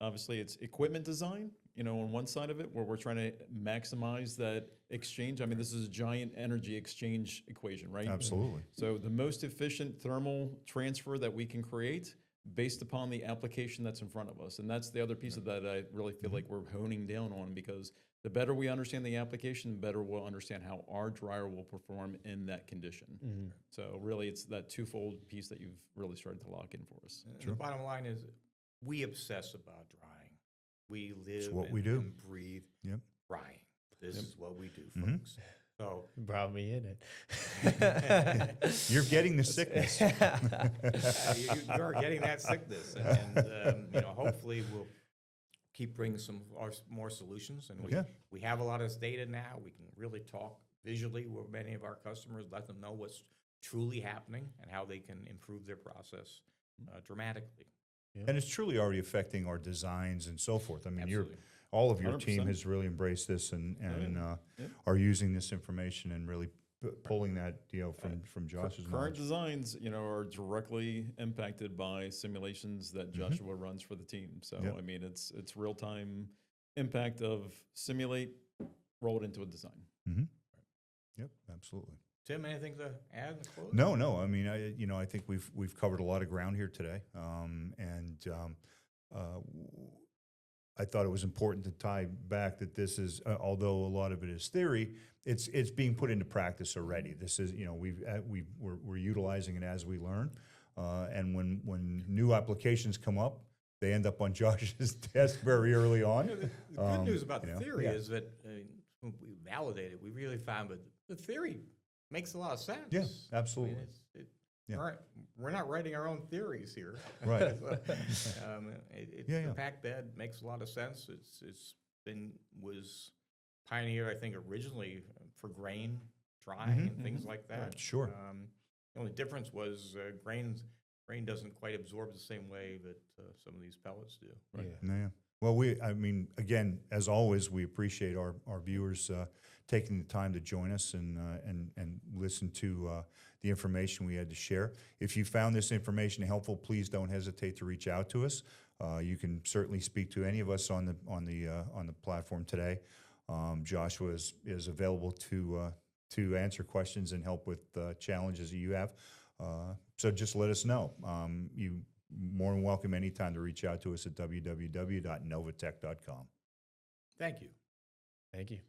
Obviously, it's equipment design, on one side of it, where we're trying to maximize that exchange. This is a giant energy exchange equation, right? Absolutely. So the most efficient thermal transfer that we can create based upon the application that's in front of us. And that's the other piece of that I really feel like we're honing down on, because the better we understand the application, the better we'll understand how our dryer will perform in that condition. So really, it's that twofold piece that you've really started to lock in for us. The bottom line is we obsess about drying. We live what we do. and breathe drying. This is what we do, folks. So Brought me in it. You're getting the sickness. you are getting that sickness, and hopefully we'll keep bringing some more solutions. And we have a lot of data now. We can really talk visually with many of our customers, let them know what's truly happening and how they can improve their process dramatically. And it's truly already affecting our designs and so forth. I mean, Absolutely. all of your team 100%. has really embraced this and Yeah. are using this information and really pulling that, from Josh's Current knowledge. designs, are directly impacted by simulations that Joshua runs for the team. So, Yep. I mean, it's real-time impact of simulate, roll it into a design. Yep, absolutely. Tim, anything to add? No. I mean, I think we've covered a lot of ground here today, I thought it was important to tie back that this is, although a lot of it is theory, it's being put into practice already. This is, we're utilizing it as we learn, and when new applications come up, they end up on Josh's desk very early on. The good news about the theory yeah. is that when we validated, we really found that the theory makes a lot of sense. Yeah, absolutely. I mean, Yeah. we're not writing our own theories here. Right. The packed bed makes a lot of sense. Was pioneered, I think, originally for grain drying and things like that. Sure. The only difference was grain doesn't quite absorb the same way that some of these pellets do. Right. Yeah. Well, again, as always, we appreciate our viewers taking the time to join us and listen to the information we had to share. If you found this information helpful, please don't hesitate to reach out to us. You can certainly speak to any of us on the platform today. Joshua is available to answer questions and help with challenges that you have. So just let us know. You more than welcome anytime to reach out to us at www.novatec.com. Thank you. Thank you.